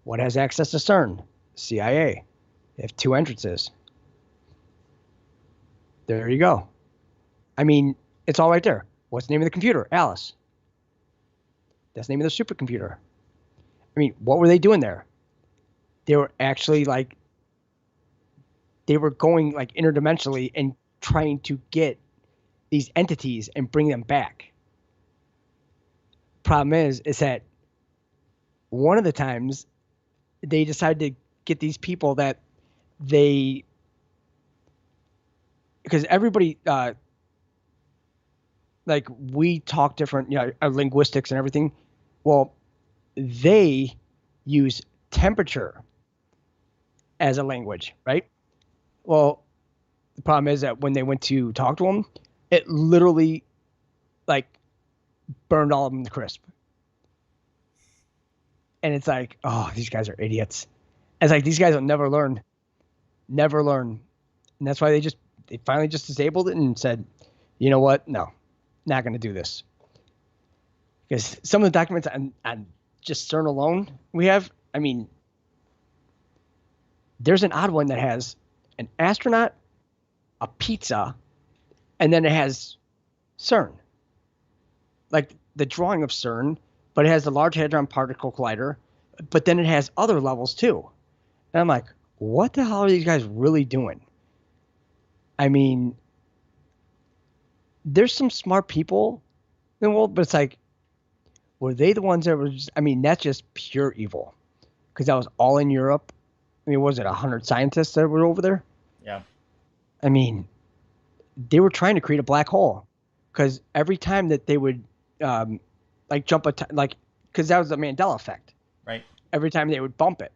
What has access to CERN? CIA. They have two entrances. There you go. I mean, it's all right there. What's the name of the computer? Alice. That's the name of the supercomputer. I mean, what were they doing there? They were actually like, they were going like interdimensionally and trying to get these entities and bring them back. Problem is that one of the times they decided to get these people that they, because everybody, like we talk different, linguistics and everything. Well, they use temperature as a language, right? Well, the problem is that when they went to talk to them, it literally like burned all of them to crisp. And it's like, oh, these guys are idiots. It's like these guys will never learn, never learn, and that's why they finally just disabled it and said, you know what? No, not going to do this. Because some of the documents on just CERN alone we have, I mean, there's an odd one that has an astronaut, a pizza, and then it has CERN. Like the drawing of CERN, but it has the Large Hadron Particle Collider, but then it has other levels too. And I'm like, what the hell are these guys really doing? I mean, there's some smart people in the world, but it's like, were they the ones that were just, I mean, that's just pure evil. Because that was all in Europe. I mean, was it 100 scientists that were over there? Yeah. I mean, they were trying to create a black hole. Because every time that they would, like, jump like, because that was the Mandela effect. Right. Every time they would bump it,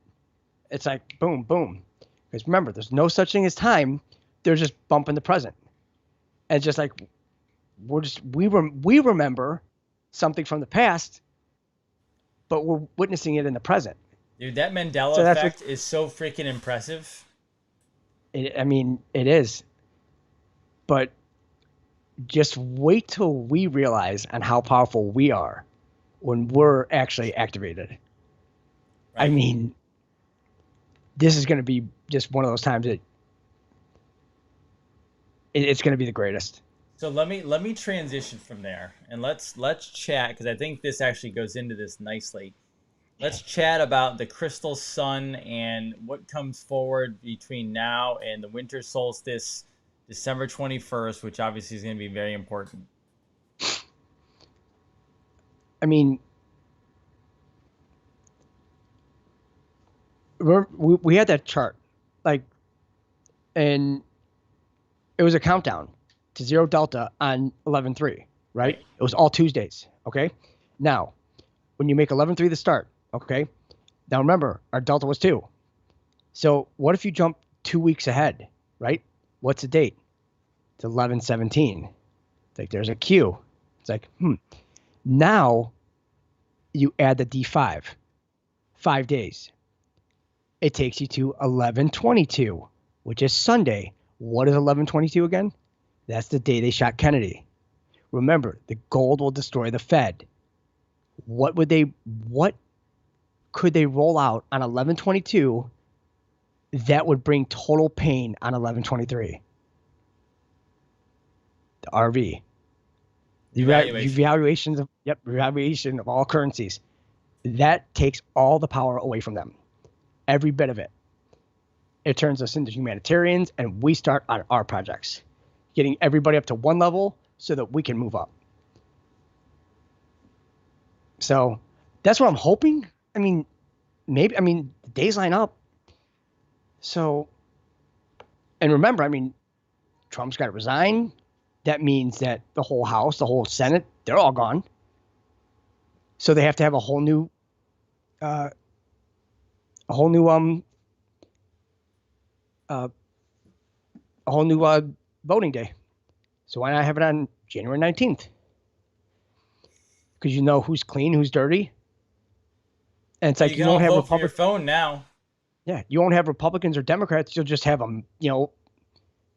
it's like, boom, boom. Because remember, there's no such thing as time. They're just bumping the present. And it's just like, we remember something from the past, but we're witnessing it in the present. Dude, that Mandela effect is so freaking impressive. I mean, it is. But just wait till we realize on how powerful we are when we're actually activated. Right. I mean, this is going to be just one of those times that it's going to be the greatest. So let me transition from there and let's chat, because I think this actually goes into this nicely. Let's chat about the crystal sun and what comes forward between now and the winter solstice, December 21st, which obviously is going to be very important. I mean, we had that chart, like, and it was a countdown to 0 Delta on 11/3, right? It was all Tuesdays, okay? Now, when you make 11/3 the start, okay? Now remember, our Delta was 2. So what if you jump 2 weeks ahead, right? What's the date? It's 11/17. It's like there's a Q. It's like, Now you add the D5, 5 days. It takes you to 11/22, which is Sunday. What is 11/22 again? That's the day they shot Kennedy. Remember, the gold will destroy the Fed. What could they roll out on 11/22 that would bring total pain on 11/23? The RV. The revaluation of all currencies. That takes all the power away from them. Every bit of it. It turns us into humanitarians, and we start on our projects, getting everybody up to one level so that we can move up. So that's what I'm hoping. I mean, the days line up. So, and remember, I mean, Trump's got to resign. That means that the whole House, the whole Senate, they're all gone. So they have to have a whole new voting day. So why not have it on January 19th? Because you know who's clean, who's dirty. And it's Well, like you you can won't all have vote from your phone now. Yeah, you won't have Republicans or Democrats. You'll just have them. You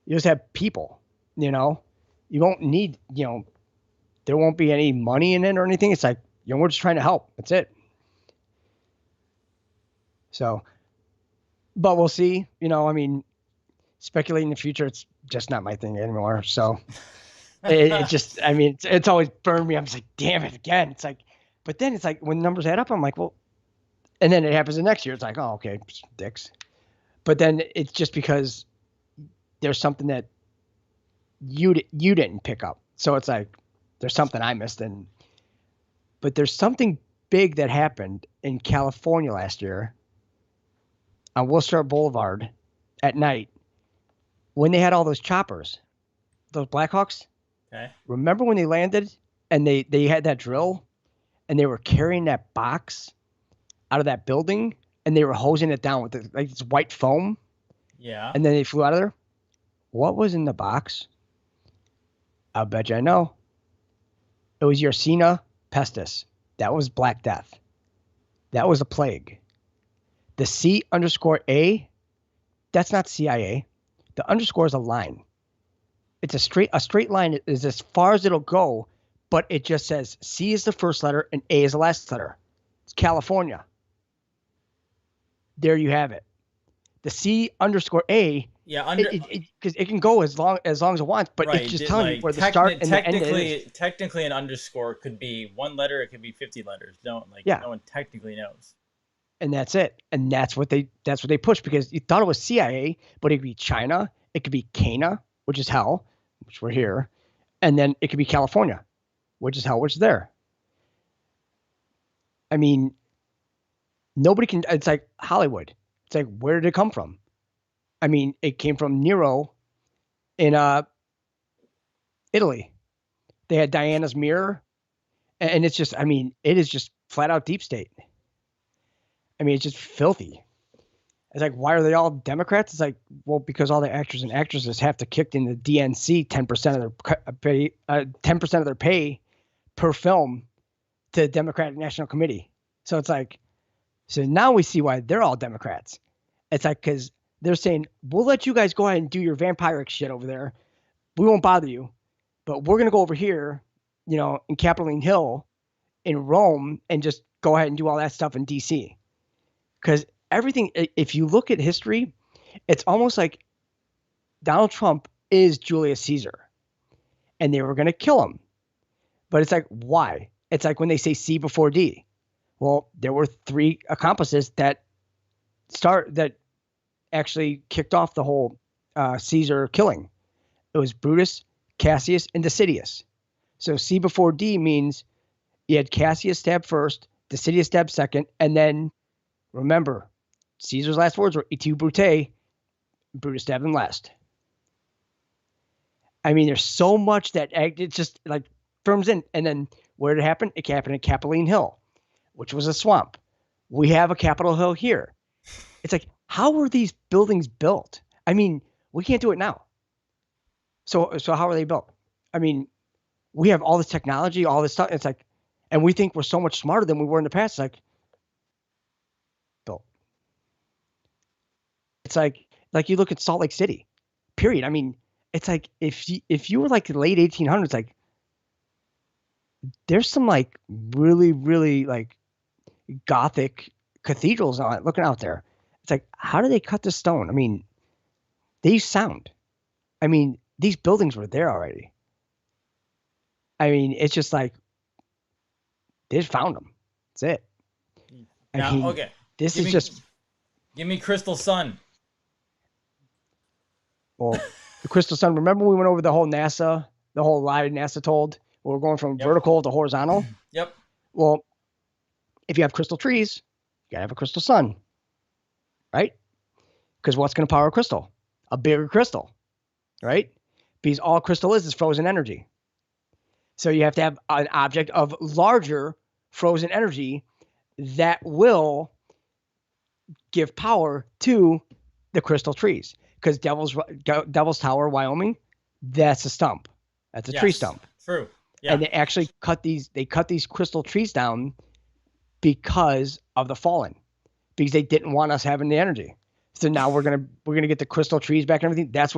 just have people. You know, you won't need. There won't be any money in it or anything. It's like we're just trying to help. That's it. So, but we'll see. I mean, speculating in the future, it's just not my thing anymore. So it just, I mean, it's always burned me. I'm just like, damn it again. It's like, but then it's like when numbers add up, I'm like, well, and then it happens the next year. It's like, oh, okay, dicks. But then it's just because there's something that you didn't pick up. So it's like there's something I missed. But there's something big that happened in California last year on Wilshire Boulevard at night when they had all those choppers, those Blackhawks. Okay. Remember when they landed and they had that drill and they were carrying that box out of that building and they were hosing it down with this white foam. Yeah. And then they flew out of there. What was in the box? I'll bet you I know. It was Yersinia pestis. That was Black Death. That was a plague. The C_A, that's not CIA. The underscore is a line. It's a straight line is as far as it'll go, but it just says C is the first letter and A is the last letter. It's California. There you have it. The C_A. Yeah, Because it can go as long as it wants, but right. it's just telling Like you where the start and the end is. Technically, an underscore could be one letter. It could be 50 letters. No one technically knows. And that's it. And that's what they push because you thought it was CIA, but it could be China, it could be Cana, which is hell, which we're here, and then it could be California, which is hell, which is there. I mean, nobody can. It's like Hollywood. It's like, where did it come from? I mean, it came from Nero in Italy. They had Diana's mirror, and it's just, I mean, it is just flat out deep state. I mean, it's just filthy. It's like, why are they all Democrats? It's like, well, because all the actors and actresses have to kick in the DNC 10% of their pay, 10% of their pay per film to the Democratic National Committee. So it's like, so now we see why they're all Democrats. It's like, because they're saying, we'll let you guys go ahead and do your vampiric shit over there. We won't bother you, but we're going to go over here, in Capitoline Hill in Rome and just go ahead and do all that stuff in DC. Because everything, if you look at history, it's almost like Donald Trump is Julius Caesar and they were going to kill him. But it's like, why? It's like when they say C before D. Well, there were 3 accomplices that actually kicked off the whole Caesar killing. It was Brutus, Cassius, and Decidius. So C before D means you had Cassius stab first, Decidius stab second, and then remember, Caesar's last words were "Et tu, Brute," Brutus stabbed him last. I mean, there's so much that it just like firms in. And then where did it happen? It happened at Capitoline Hill, which was a swamp. We have a Capitol Hill here. It's like, how were these buildings built? I mean, we can't do it now. So how are they built? I mean, we have all this technology, all this stuff. It's like, and we think we're so much smarter than we were in the past. It's like, built. It's like you look at Salt Lake City, period. I mean, it's like if you were like the late 1800s, like there's some like really, really like Gothic cathedrals looking out there. It's like, how do they cut the stone? I mean, they use sound. I mean, these buildings were there already. I mean, it's just like they just found them. That's it. Now, I mean, okay. This is just. Give me Crystal Sun. Well, the Crystal Sun. Remember we went over the whole lie NASA told? We're going from vertical to horizontal. Yep. Well, if you have crystal trees, you gotta have a crystal sun, right? Because what's going to power a crystal? A bigger crystal, right? Because all crystal is frozen energy. So you have to have an object of larger frozen energy that will give power to the crystal trees. Because Devil's Tower, Wyoming, that's a stump. That's a tree stump. True. Yeah. And they actually cut these crystal trees down because of the fallen, because they didn't want us having the energy. So now we're gonna get the crystal trees back and everything. That's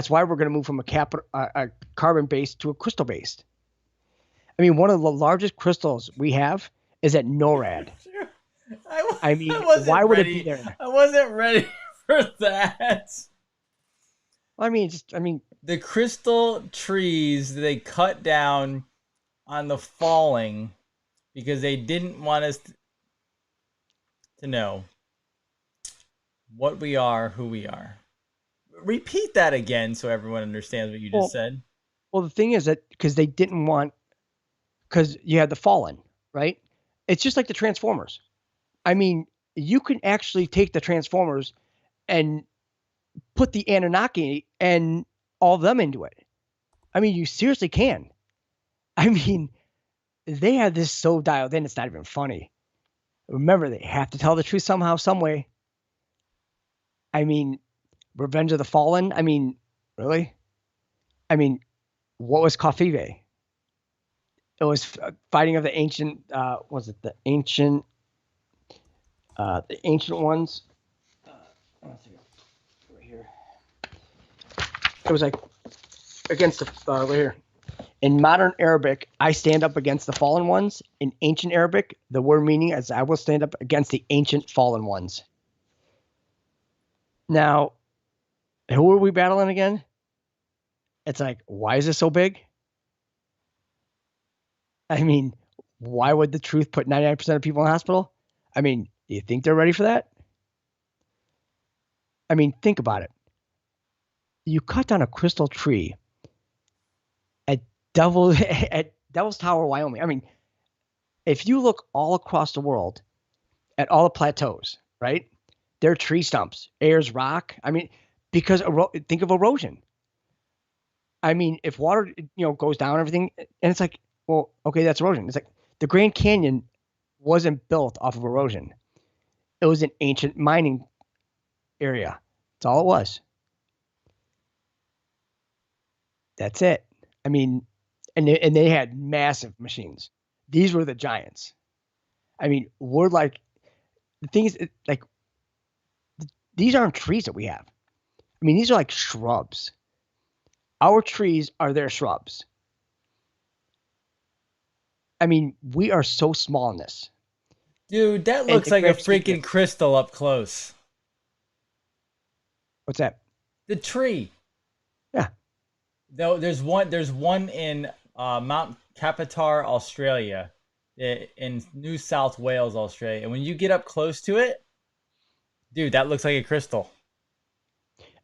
why we're gonna move from a carbon based to a crystal based. I mean, one of the largest crystals we have is at NORAD. I I mean, wasn't why would it be ready. there? I wasn't ready for that. I mean, The crystal trees they cut down on the falling because they didn't want us to know what we are, who we are. Repeat that again so everyone understands what you just said. well, the thing is that because they didn't want, because you had the fallen, right? It's just like the Transformers. I mean, you can actually take the Transformers and put the Anunnaki and all of them into it. I mean, you seriously can. I mean, they had this so dialed in, it's not even funny. Remember, they have to tell the truth somehow, some way. I mean, Revenge of the Fallen. I mean, really? I mean, what was Kofive? It was fighting of the ancient. Was it the ancient? The ancient ones. Right here. It was like against the right here. In modern Arabic, I stand up against the fallen ones. In ancient Arabic, the word meaning is I will stand up against the ancient fallen ones. Now, who are we battling again? It's like, why is this so big? I mean, why would the truth put 99% of people in the hospital? I mean, do you think they're ready for that? I mean, think about it. You cut down a crystal tree at at Devil's Tower, Wyoming. I mean, if you look all across the world at all the plateaus, right? They're tree stumps, air's rock. I mean, because think of erosion. I mean, if water, goes down, everything, and it's like, well, okay, that's erosion. It's like the Grand Canyon wasn't built off of erosion. It was an ancient mining area. That's all it was. That's it. I mean, and they had massive machines. These were the giants. I mean, we're like, the thing is, like, these aren't trees that we have. I mean, these are like shrubs. Our trees are their shrubs. I mean, we are so small in this. Dude, that looks like a freaking crystal up close. What's that? The tree. Yeah. Though there's one in Mount Capitar, Australia, in New South Wales, Australia. And when you get up close to it, dude, that looks like a crystal.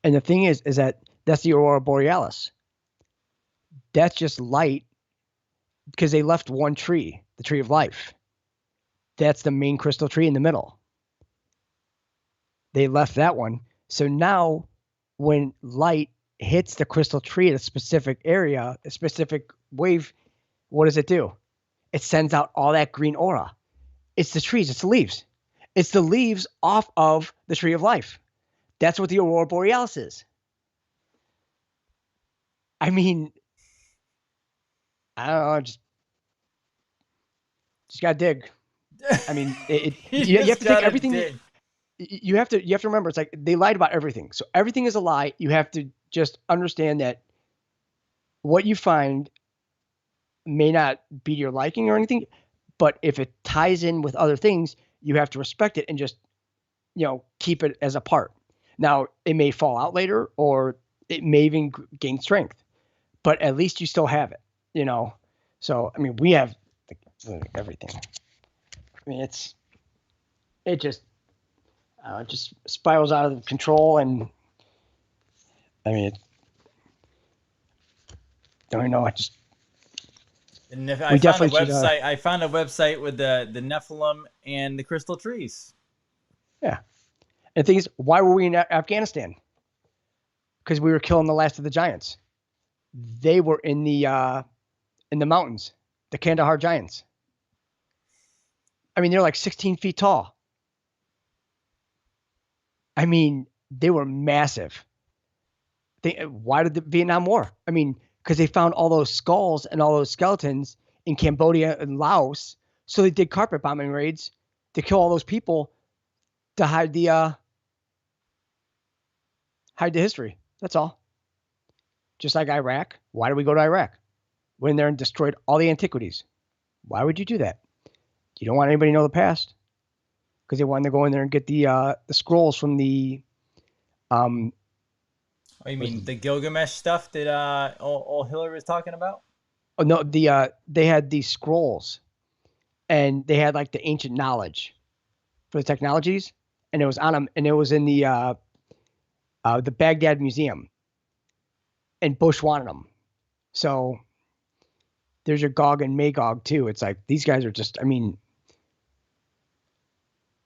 And the thing is that that's the Aurora Borealis. That's just light because they left one tree, the tree of life. That's the main crystal tree in the middle. They left that one. So now when light hits the crystal tree at a specific area, a specific wave, what does it do? It sends out all that green aura. It's the trees, it's the leaves. It's the leaves off of the tree of life. That's what the Aurora Borealis is. I mean, I don't know, just gotta dig. I mean, you have to take everything. You have to remember, it's like they lied about everything. So everything is a lie. You have to just understand that what you find may not be your liking or anything, but if it ties in with other things, you have to respect it and just, keep it as a part. Now, it may fall out later or it may even gain strength, but at least you still have it, So, I mean, we have everything. I mean, it just spirals out of control, and I mean, don't even know. I found a website with the Nephilim and the crystal trees. Yeah, and the thing is, why were we in Afghanistan? Because we were killing the last of the giants. They were in the mountains, the Kandahar giants. I mean, they're like 16 feet tall. I mean, they were massive. Why did the Vietnam War? I mean, because they found all those skulls and all those skeletons in Cambodia and Laos So they did carpet bombing raids to kill all those people to hide the history. That's all. Just like Iraq. Why do we go to Iraq? Went in there and destroyed all the antiquities. Why would you do that? You don't want anybody to know the past because they wanted to go in there and get the scrolls from the Oh, you mean the Gilgamesh stuff that old Hillary was talking about? oh no, they had these scrolls and they had like the ancient knowledge for the technologies, and it was on them, and it was in the Baghdad Museum, and Bush wanted them. So there's your Gog and Magog too. It's like these guys are just, I mean,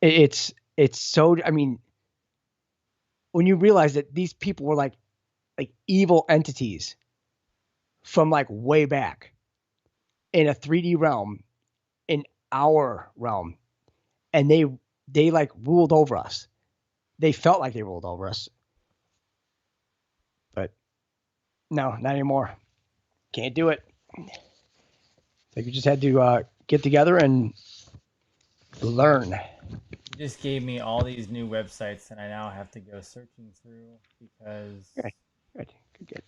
it's so, I mean, when you realize that these people were like evil entities from like way back in a 3D realm, in our realm, and they like ruled over us. They felt like they ruled over us, but no, not anymore. Can't do it. Like we just had to get together and learn. You just gave me all these new websites, and I now have to go searching through because. Good, good, good, good.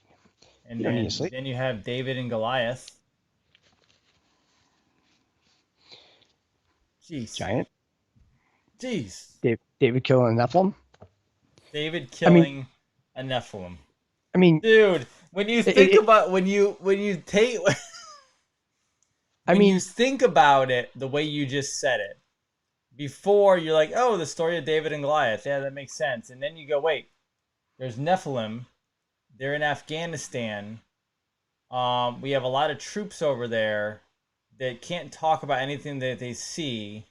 And You don't need to sleep. then you have David and Goliath. Jeez. Giant. Jeez. David killing a Nephilim. David killing a Nephilim. I mean, dude, when you think about when you take you think about it the way you just said it, before you're like, oh, the story of David and Goliath, yeah, that makes sense. And then you go, wait, there's Nephilim, they're in Afghanistan. We have a lot of troops over there that can't talk about anything that they see.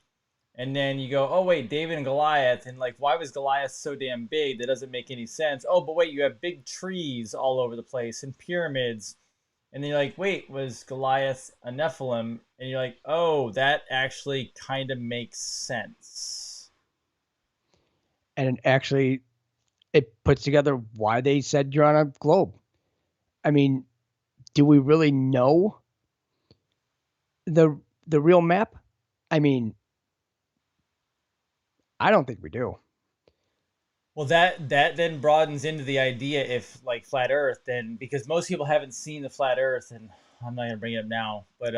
And then you go, oh, wait, David and Goliath. And, like, why was Goliath so damn big? That doesn't make any sense. Oh, but wait, you have big trees all over the place and pyramids. And then you're like, wait, was Goliath a Nephilim? And you're like, oh, that actually kind of makes sense. And actually, it puts together why they said you're on a globe. I mean, do we really know the real map? I mean, I don't think we do. Well, that then broadens into the idea if like flat Earth, then because most people haven't seen the flat Earth, and I'm not gonna bring it up now, but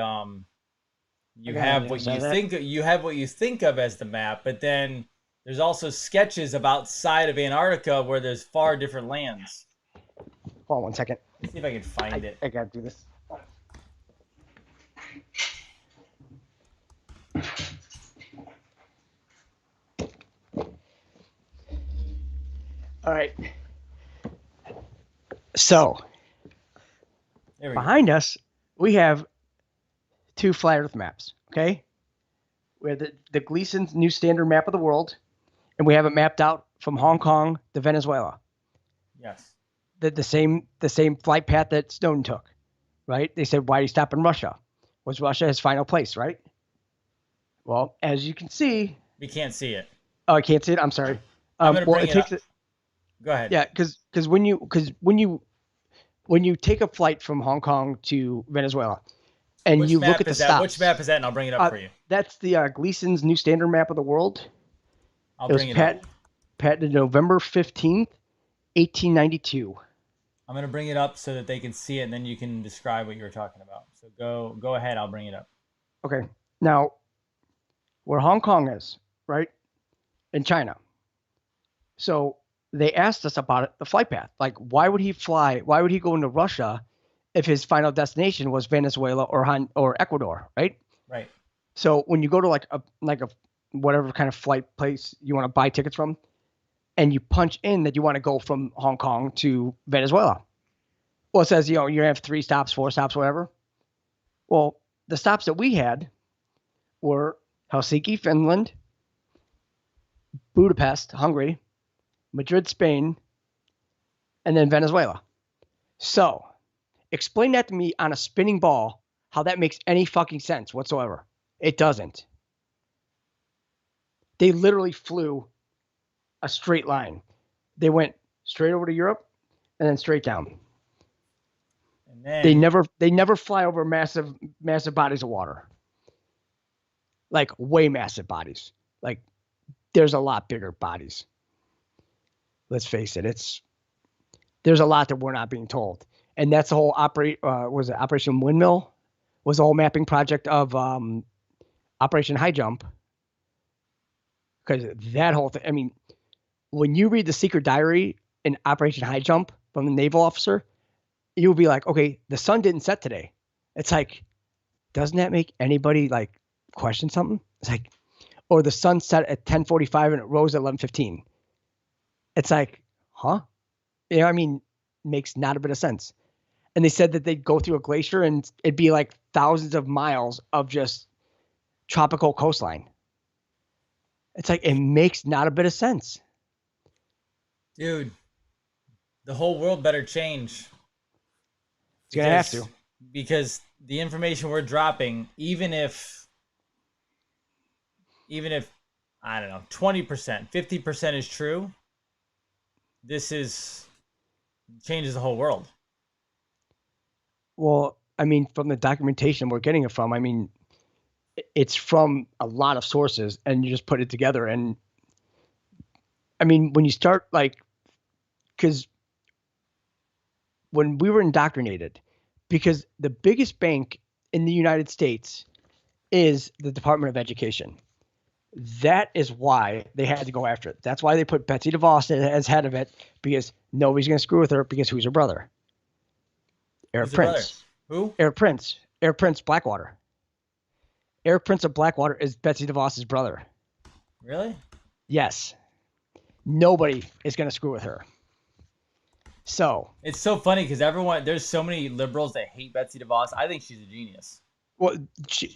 you have what you think of as the map, but then there's also sketches of outside of Antarctica where there's far different lands. Hold on one second. Let's see if I can find it. I gotta do this. All right. So behind us, we have two flat Earth maps. Okay, we have the Gleason's New Standard Map of the World, and we have it mapped out from Hong Kong to Venezuela. Yes. The same flight path that Snowden took, right? They said, why did he stop in Russia? Was Russia his final place, right? Well, as you can see, we can't see it. Oh, I can't see it. I'm sorry. I'm gonna bring it up. Go ahead. Yeah, because when you take a flight from Hong Kong to Venezuela, and you look at the stops. Which map is that? And I'll bring it up for you. That's the Gleason's New Standard Map of the World. I'll bring it up. Patented November 15th, 1892. I'm gonna bring it up so that they can see it, and then you can describe what you were talking about. So go ahead. I'll bring it up. Okay. Now, where Hong Kong is, right, in China. So they asked us about it, the flight path. Like, why would he fly? Why would he go into Russia if his final destination was Venezuela or Ecuador, right? Right. So when you go to like a whatever kind of flight place you want to buy tickets from, and you punch in that you want to go from Hong Kong to Venezuela, well, it says you have 3 stops, 4 stops, whatever. Well, the stops that we had were Helsinki, Finland, Budapest, Hungary, Madrid, Spain, and then Venezuela. So, explain that to me on a spinning ball, how that makes any fucking sense whatsoever. It doesn't. They literally flew a straight line. They went straight over to Europe and then straight down. And then, they never fly over massive bodies of water. like way massive bodies. Like there's a lot bigger bodies. Let's face it. There's a lot that we're not being told, and that's the whole was it Operation Windmill? Was the whole mapping project of Operation High Jump? Because that whole thing. I mean, when you read the secret diary in Operation High Jump from the naval officer, you'll be like, okay, the sun didn't set today. It's like, doesn't that make anybody like question something? It's like, or the sun set at 10:45 and it rose at 11:15. It's like, huh? You know, I mean, makes not a bit of sense. And they said that they'd go through a glacier and it'd be like thousands of miles of just tropical coastline. It's like, it makes not a bit of sense. Dude, the whole world better change It's going to have to. because the information we're dropping, even if I don't know, 20%, 50% is true, this is changes the whole world. Well, I mean, from the documentation we're getting it from, I mean, it's from a lot of sources and you just put it together. And I mean, when you start like, because when we were indoctrinated, because the biggest bank in the United States is the Department of Education. That is why they had to go after it. That's why they put Betsy DeVos as head of it, because nobody's going to screw with her, because who's her brother? Eric Who's the brother? Prince. Who? Eric Prince Blackwater. Eric Prince of Blackwater is Betsy DeVos's brother. Really? Yes. Nobody is going to screw with her. So It's so funny because there's so many liberals that hate Betsy DeVos. I think she's a genius. well, Tear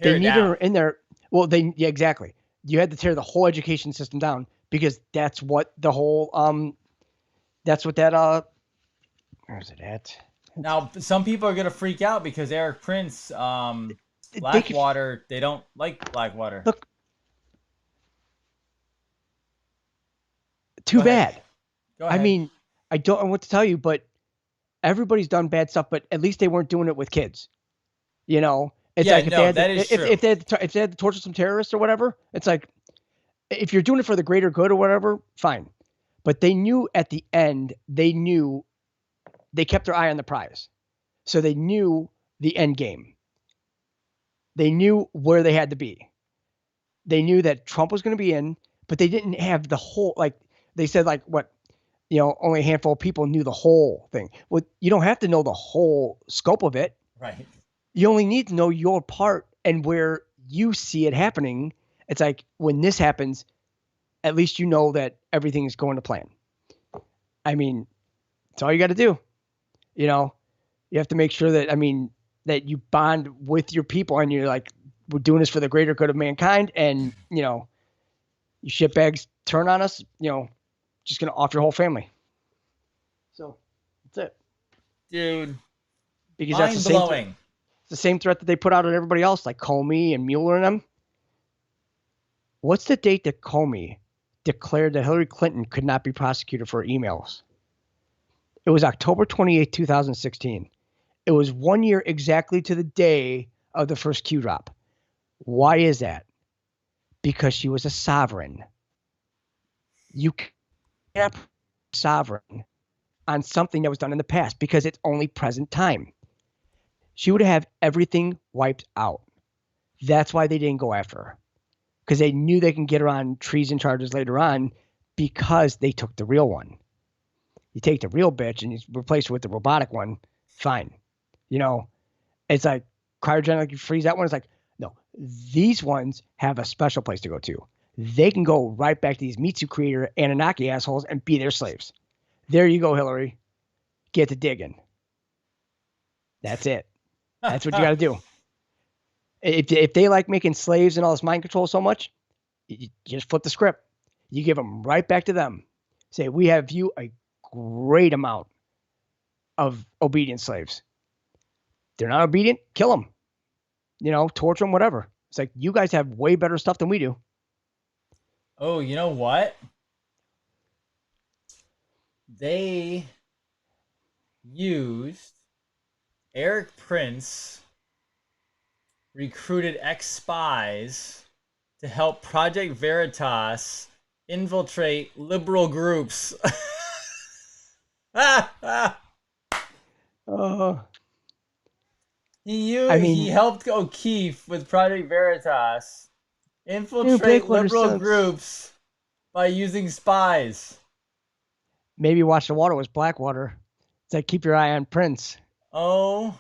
they it needed down. her in there. Well, yeah, exactly. You had to tear the whole education system down, because that's what the whole that's what that where's it at? Now, some people are gonna freak out because Eric Prince, They could, Blackwater, they don't like Blackwater. look, too Go ahead. bad. Go I ahead. mean, I don't know what to tell you, but everybody's done bad stuff, but at least they weren't doing it with kids. You know, it's Yeah, like no, that is true. if they had to torture some terrorists or whatever, it's like, if you're doing it for the greater good or whatever, fine. But they knew at the end, they kept their eye on the prize. So they knew the end game. They knew where they had to be. They knew that Trump was going to be in, but they didn't have the whole, like they said, like what, only a handful of people knew the whole thing. Well, you don't have to know the whole scope of it. Right. You only need to know your part and where you see it happening. It's like, when this happens, at least you know that everything is going to plan. I mean, it's all you got to do. You have to make sure that, that you bond with your people and you're like, we're doing this for the greater good of mankind. And, you shitbags turn on us, just going to off your whole family. So that's it. Dude, Because mind that's blowing. the same threat that they put out on everybody else, like Comey and Mueller and them. What's the date that Comey declared that Hillary Clinton could not be prosecuted for emails? It was October 28, 2016. It was 1 year exactly to the day of the first Q drop. Why is that? Because she was a sovereign. You can't be sovereign on something that was done in the past, because it's only present time. She would have everything wiped out. That's why they didn't go after her, because they knew they can get her on treason charges later on, because they took the real one. You take the real bitch and you replace her with the robotic one, fine. It's like cryogenic, you freeze that one. It's like, no, these ones have a special place to go to. They can go right back to these Mitsu creator Anunnaki assholes and be their slaves. There you go, Hillary. Get to digging. That's it. That's what you got to do. If they like making slaves and all this mind control so much, you just flip the script. You give them right back to them. Say, we have you a great amount of obedient slaves. They're not obedient, kill them. Torture them, whatever. It's like, you guys have way better stuff than we do. Oh, you know what? They used Eric Prince recruited ex-spies to help Project Veritas infiltrate liberal groups. Uh, he I he mean, helped O'Keefe with Project Veritas infiltrate Blackwater liberal sucks. groups by using spies. Maybe Watch the Water was Blackwater. It's like keep your eye on Prince. Oh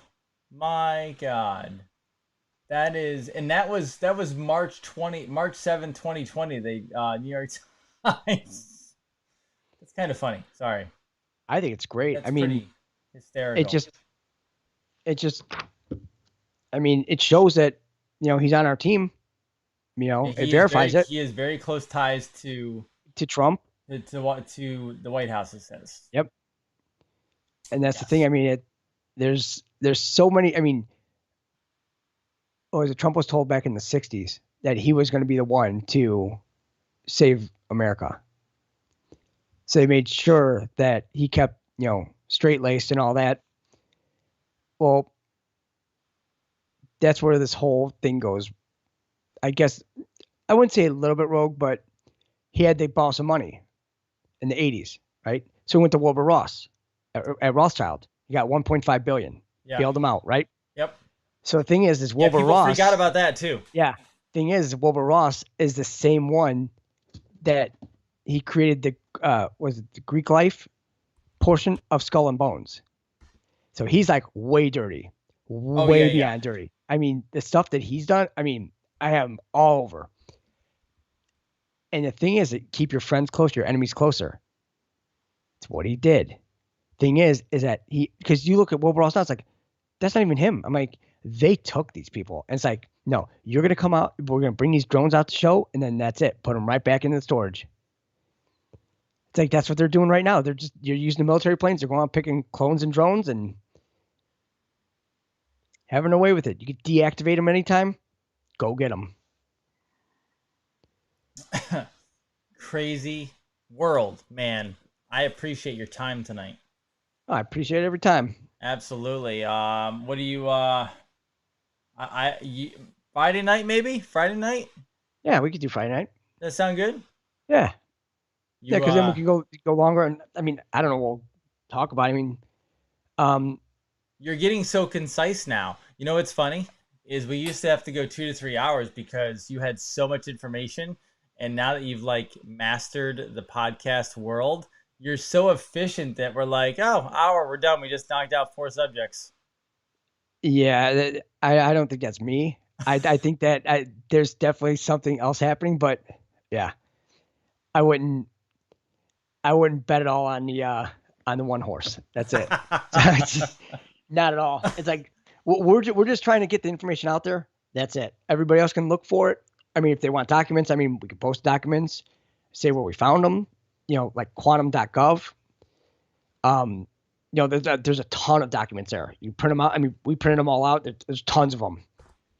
my God. That was March 7, 2020. They New York Times. That's kind of funny. Sorry. I think it's great. That's I mean, pretty it hysterical. just, it just, I mean, it shows that he's on our team. Yeah, It verifies it he has very close ties to to Trump. to the White House, it says. Yep, and that's the thing. Yes. I mean, there's so many. I mean, Trump was told back in the '60s that he was going to be the one to save America. So they made sure that he kept straight laced and all that. Well, that's where this whole thing goes. I guess I wouldn't say a little bit rogue, but he had to borrow some money in the '80s, right? So he went to Wilbur Ross at Rothschild. He got 1.5 billion, Yeah. bailed him out, right? Yep. So the thing is Yeah, Wilbur people freak out Ross. about that too. Yeah, thing is Wilbur Ross is the same one that he created was it the Greek life portion of Skull and Bones. So he's like way dirty, Oh yeah, way yeah. beyond dirty. I mean, the stuff that he's done. I mean, I have him all over. And the thing is, that keep your friends close, your enemies closer. It's what he did. Thing is that because you look at Wilbur Ross now, it's like that's not even him. I'm like, they took these people, and it's like, no, you're gonna come out. We're gonna bring these drones out to show, and then that's it. Put them right back into the storage. It's like that's what they're doing right now. You're using the military planes. They're going out picking clones and drones and having away with it. You can deactivate them anytime. Go get them. Crazy world, man. I appreciate your time tonight. Oh, I appreciate it every time. Absolutely. What do you Friday night maybe? Friday night? Yeah, we could do Friday night. That sound good? Yeah, yeah, You because then we can go longer. And I mean, I don't know. We'll talk about it. I mean, um, you're getting so concise now. You know what's funny is we used to have to go 2 to 3 hours because you had so much information, and now that you've like mastered the podcast world, you're so efficient that we're like, oh, hour, we're done. We just knocked out 4 subjects. yeah, I don't think that's me. I think that there's definitely something else happening, but yeah, I wouldn't bet it all on the one horse. That's it. Not at all. It's like we're just trying to get the information out there. That's it. Everybody else can look for it. I mean, if they want documents, I mean, we can post documents, say where we found them. Like quantum.gov. There's a ton of documents there. You print them out. I mean, we printed them all out. There's tons of them.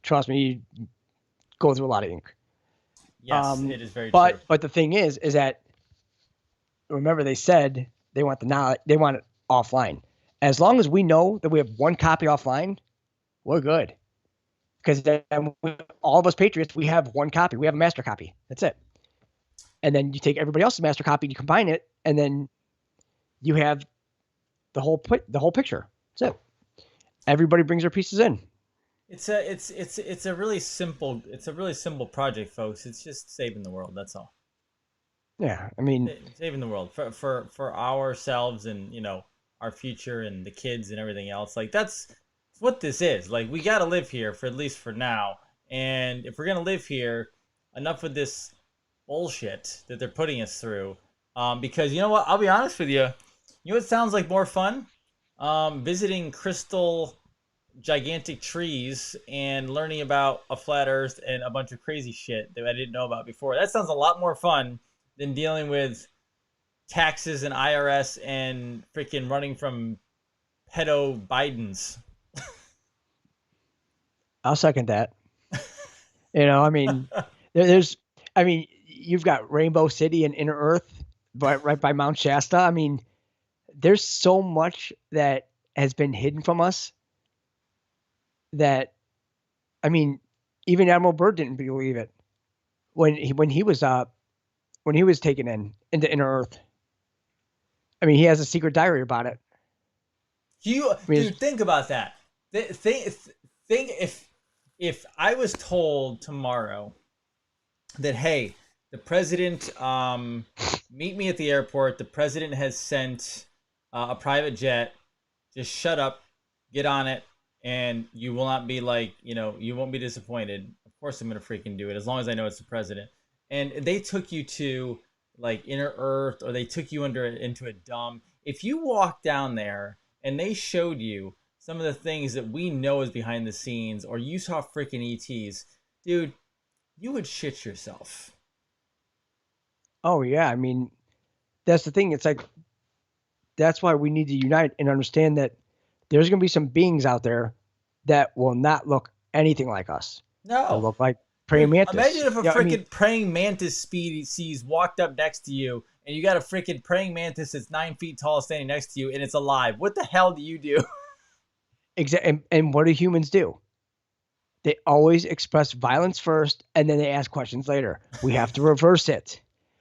Trust me, you go through a lot of ink. Yes, it is very true. But the thing is that remember they said they want the knowledge, they want it offline. As long as we know that we have one copy offline, we're good. Because then all of us patriots, we have one copy. We have a master copy. That's it. And then you take everybody else's master copy, you combine it, and then you have the whole picture. That's it. Everybody brings their pieces in. It's a really simple project, folks. It's just saving the world. That's all. Yeah, I mean, Saving the world for ourselves and our future and the kids and everything else. Like that's what this is. Like we got to live here for at least for now. And if we're gonna live here, enough with this bullshit that they're putting us through. Because you know what? I'll be honest with you. You know what sounds like more fun? Visiting crystal gigantic trees and learning about a flat earth and a bunch of crazy shit that I didn't know about before. That sounds a lot more fun than dealing with taxes and IRS and freaking running from pedo Bidens. I'll second that. I mean, I mean, you've got Rainbow City and Inner Earth, but right by Mount Shasta. I mean, there's so much that has been hidden from us that I mean, even Admiral Byrd didn't believe it when he was taken into Inner Earth. I mean, he has a secret diary about it. You, I mean, dude, think about that. Think if I was told tomorrow that, hey, the president, meet me at the airport. The president has sent a private jet. Just shut up, get on it, and you will not be like, you won't be disappointed. Of course, I'm gonna freaking do it as long as I know it's the president. And they took you to like Inner Earth, or they took you into a dump. If you walk down there and they showed you some of the things that we know is behind the scenes, or you saw freaking ETs, dude, you would shit yourself. oh yeah, I mean, that's the thing. It's like that's why we need to unite and understand that there's going to be some beings out there that will not look anything like us. They'll No. look like praying Dude, mantis. imagine if a I mean, freaking praying mantis species walked up next to you and you got a freaking praying mantis that's 9 feet tall standing next to you and it's alive. What the hell do you do? and what do humans do? They always express violence first, and then they ask questions later. We have to reverse it.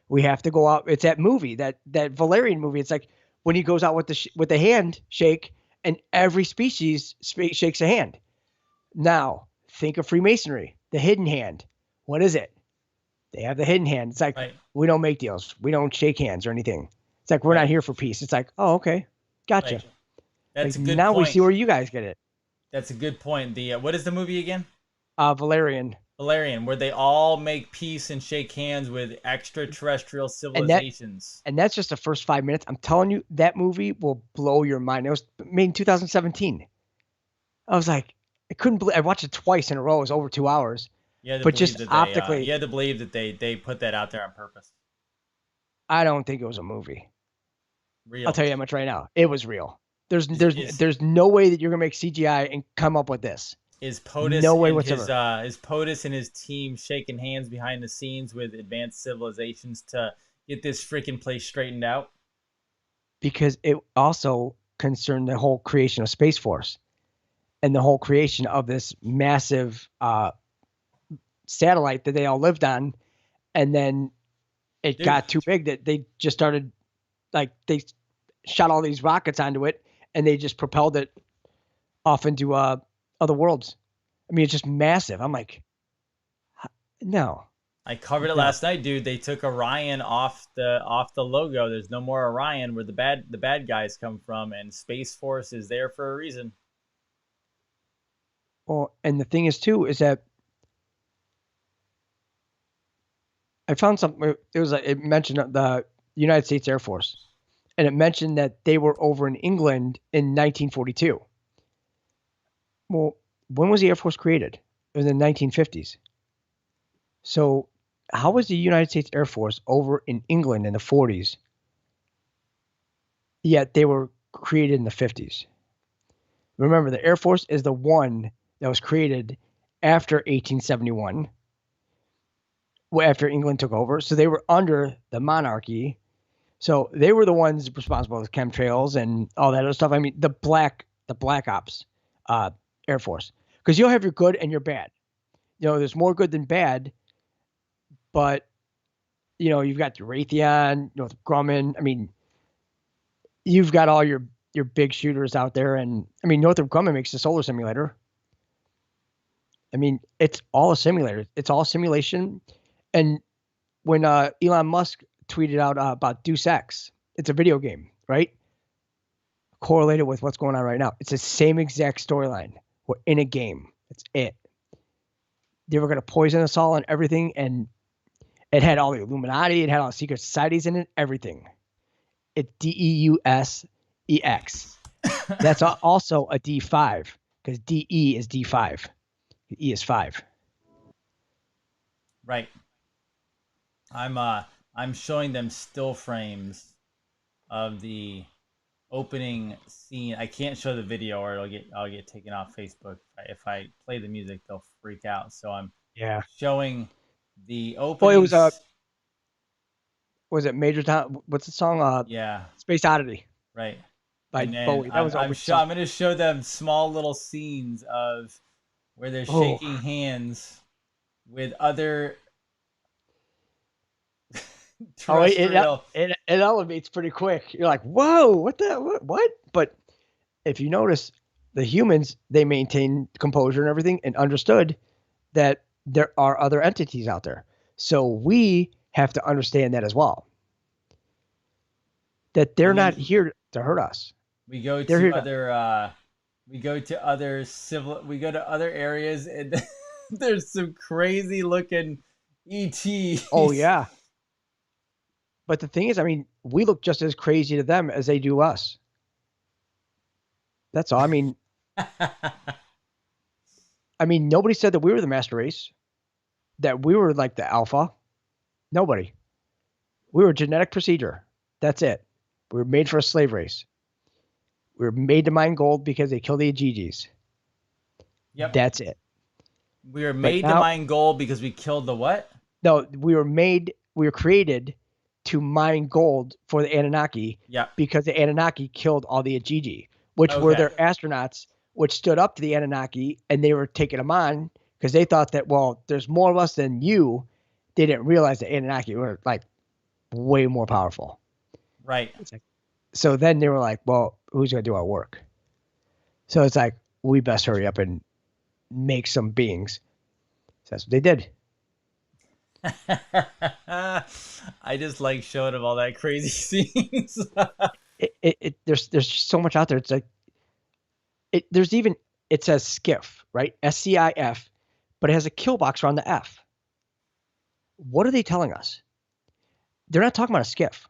We have to go out. It's that movie, that Valerian movie. It's like when he goes out with the hand shake, and every species shakes a hand. Now think of Freemasonry, the hidden hand. What is it? They have the hidden hand. It's like Right, we don't make deals. We don't shake hands or anything. It's like we're not right, here for peace. It's like, oh, okay, gotcha. right. That's Like a good now we see point. where you guys get it. That's a good point. The what is the movie again? Valerian, Valerian, where they all make peace and shake hands with extraterrestrial and that civilizations. and that's just the first 5 minutes. I'm telling you, that movie will blow your mind. It was made in 2017. I was like, I couldn't believe. I watched it twice in a row. It was over 2 hours, You had to but believe just that you optically, had to believe that they put that out there on purpose. I don't think it was a movie. I'll Real. tell you that much right now. It was real. There's Is there's is there's no way that you're gonna make CGI and come up with this. is No POTUS way and whatsoever. his POTUS and his team shaking hands behind the scenes with advanced civilizations to get this freaking place straightened out? Because it also concerned the whole creation of Space Force and the whole creation of this massive satellite that they all lived on, and then it Dude, got too big that they just started like they shot all these rockets onto it and they just propelled it off into other worlds. I mean, it's just massive. I'm like, no, I covered it no. last night, dude. They took Orion off the logo. There's no more Orion where the bad guys come from, and Space Force is there for a reason. Well, and the thing is too is that I found something. It mentioned the United States Air Force, and it mentioned that they were over in England in 1942. Well, when was the Air Force created? It was in the 1950s. So, how was the United States Air Force over in England in the 40s? Yet they were created in the 50s. Remember, the Air Force is the one that was created after 1871, after England took over. So they were under the monarchy. So they were the ones responsible for chemtrails and all that other stuff. I mean, the black ops Air Force, because you'll have your good and your bad. There's more good than bad, but you've got the Raytheon, Northrop Grumman. I mean, you've got all your big shooters out there, and I mean, Northrop Grumman makes the solar simulator. I mean, it's all a simulator. It's all simulation. And when Elon Musk tweeted out about Deus Ex, it's a video game, right? Correlated with what's going on right now. It's the same exact storyline. We're in a game. That's it. They were going to poison us all and everything, and it had all the Illuminati. It had all the secret societies in it. Everything. It's DEUSEX. That's also a D5 because DE is D5. E is 5. Right. I'm showing them still frames of the opening scene. I can't show the video or I'll get taken off Facebook. If I play the music, they'll freak out. So I'm Yeah. showing the Well, it opening. was was it Major Tom? What's the song? Yeah, Space Oddity right. by And then Bowie. That I'm was I'm opening show, song. I'm gonna show them small little scenes of where they're Oh, shaking hands with other oh, terrestrial. it elevates pretty quick. You're like, whoa, what the what? But if you notice, the humans they maintain composure and everything, and understood that there are other entities out there. So we have to understand that as well. That they're And not then here to hurt us. we go They're to here to. other we go to other areas, and there's some crazy looking Oh ETs. yeah. But the thing is, I mean, we look just as crazy to them as they do us. That's all. I mean, nobody said that we were the master race, that we were like the alpha. Nobody. We were genetic procedure. That's it. We were made for a slave race. We were made to mine gold because they killed the Ajijis. Yep. That's it. We were But made to now, mine gold because we killed the what? no, we were created to mine gold for the Anunnaki Yep. because the Anunnaki killed all the Ajiji, which were Okay. their astronauts, which stood up to the Anunnaki and they were taking them on because they thought that, well, there's more of us than you. They didn't realize the Anunnaki were like way more powerful. Right. It's like, so then they were like, well, who's going to do our work? So it's like, we best hurry up and make some beings. So that's what they did. I just like showing him all that crazy scenes. There's so much out there. It's like, there's even, it says skiff, right? SCIF, but it has a kill box around the F. What are they telling us? They're not talking about a skiff.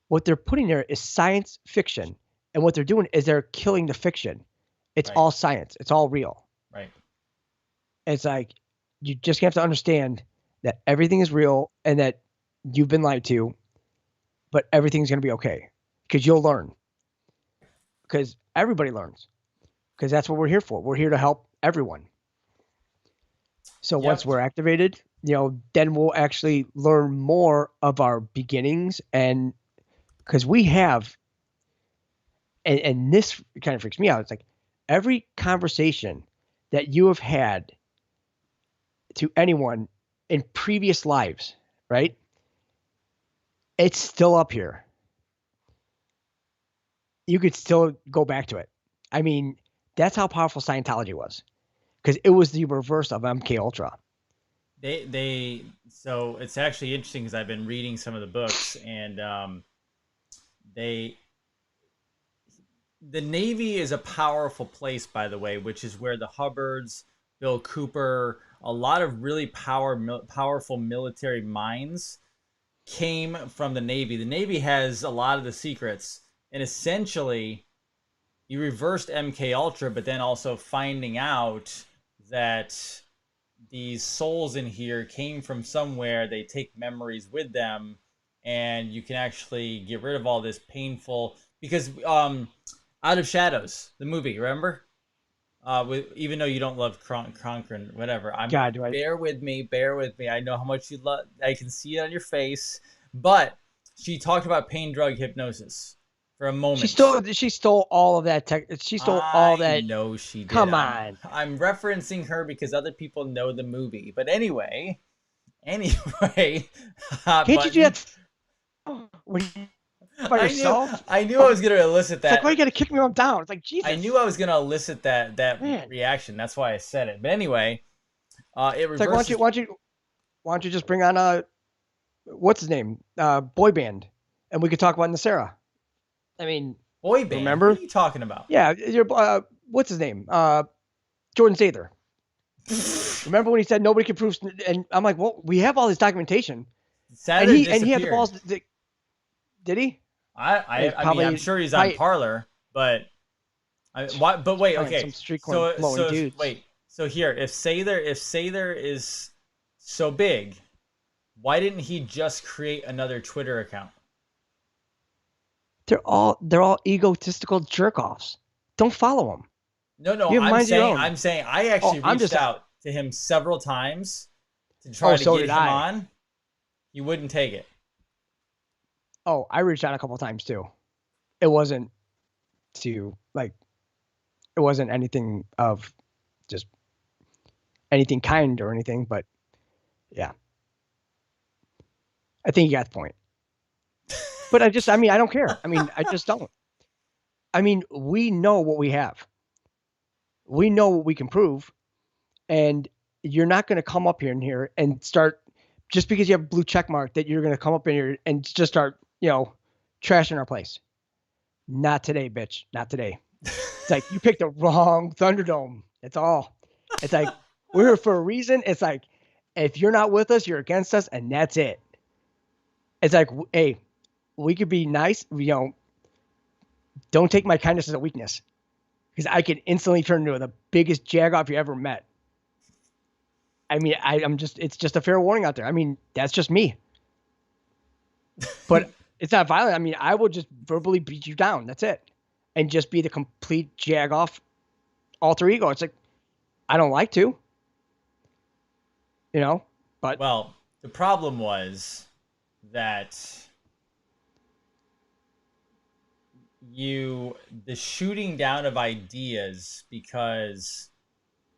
What they're putting there is science fiction. And what they're doing is they're killing the fiction. It's Right. all science. It's all real. Right. It's like, you just have to understand that everything is real and that you've been lied to, but everything's going to be okay because you'll learn. Because everybody learns. Because that's what we're here for. We're here to help everyone. So once Yep. we're activated, then we'll actually learn more of our beginnings. And because we have, and this kind of freaks me out. It's like every conversation that you have had to anyone in previous lives, right? It's still up here. You could still go back to it. I mean, that's how powerful Scientology was, because it was the reverse of MK Ultra. So it's actually interesting because I've been reading some of the books, and they the Navy is a powerful place, by the way, which is where the Hubbards, Bill Cooper, a lot of really powerful military minds came from the Navy. The Navy has a lot of the secrets, and essentially, you reversed MK Ultra, but then also finding out that these souls in here came from somewhere. They take memories with them, and you can actually get rid of all this painful, because Out of Shadows, the movie, remember? Even though you don't love Conquering, whatever. God, do I? Bear with me, bear with me. I know how much you love. I can see it on your face. But she talked about pain drug hypnosis for a moment. She stole all of that tech. She stole all I that. know she did. Come I'm on. I'm referencing her because other people know the movie. But anyway, hot Can't you do button. that when by yourself? I knew I was gonna elicit It's like, why you that. got to kick me when I'm down? It's like, I Jesus, knew I was gonna elicit that man. reaction. That's why I said it. But anyway, it It's like, reverses why don't you just bring on what's his name, boy band, and we could talk about Nasera. I mean, boy band. What remember? are you talking about? Yeah, what's his name? Jordan Zather. Remember when he said nobody could prove? And I'm like, well, we have all this documentation, and Saturday he had the disappeared. balls. Did he? I mean, I'm sure he's on Probably Parlor, but why? But wait, playing okay. some street corn So blowing dudes. wait. So here, if Sather is so big, why didn't he just create another Twitter account? They're all egotistical jerk offs. Don't follow them. No. You have minds of your own. I'm saying I Oh, actually I'm reached just. out to him several times to Oh, try to so get did him I. on. He wouldn't take it. Oh, I reached out a couple times too. It wasn't to like. It wasn't anything of just anything kind or anything, but yeah, I think you got the point. But I mean, I don't care. I mean, I just don't. I mean, we know what we have. We know what we can prove, and you're not going to come up here and start just because you have a blue check mark that you're going to come up in here and just start, trashing our place. Not today, bitch. Not today. It's like you picked the wrong Thunderdome. That's all. It's like we're here for a reason. It's like if you're not with us, you're against us, and that's it. It's like, hey, we could be nice. Don't take my kindness as a weakness because I could instantly turn into the biggest jagoff you ever met. I mean, it's just a fair warning out there. I mean, that's just me. But it's not violent. I mean, I will just verbally beat you down. That's it. And just be the complete jagoff alter ego. It's like, I don't like to, but. Well, the problem was that the shooting down of ideas because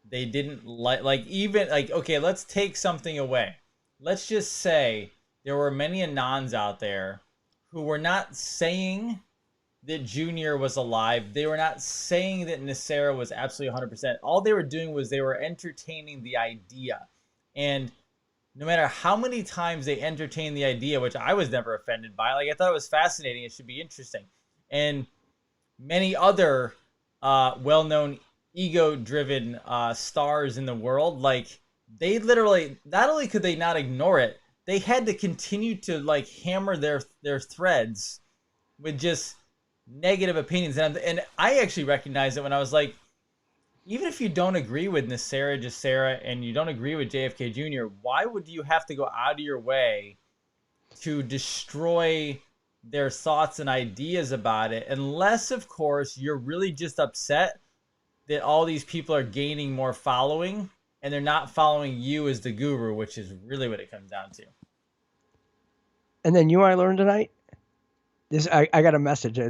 they didn't okay, let's take something away. Let's just say there were many Anons out there who were not saying that Junior was alive. They were not saying that Nasera was absolutely 100%. All they were doing was they were entertaining the idea. And no matter how many times they entertained the idea, which I was never offended by, I thought it was fascinating. It should be interesting. And many other well-known ego-driven stars in the world, they literally, not only could they not ignore it, they had to continue to hammer their threads with just negative opinions. And I actually recognized it when I was like, even if you don't agree with Nasera Jacera and you don't agree with JFK Jr., why would you have to go out of your way to destroy their thoughts and ideas about it? Unless, of course, you're really just upset that all these people are gaining more following and they're not following you as the guru, which is really what it comes down to. And then I learned tonight, I got a message.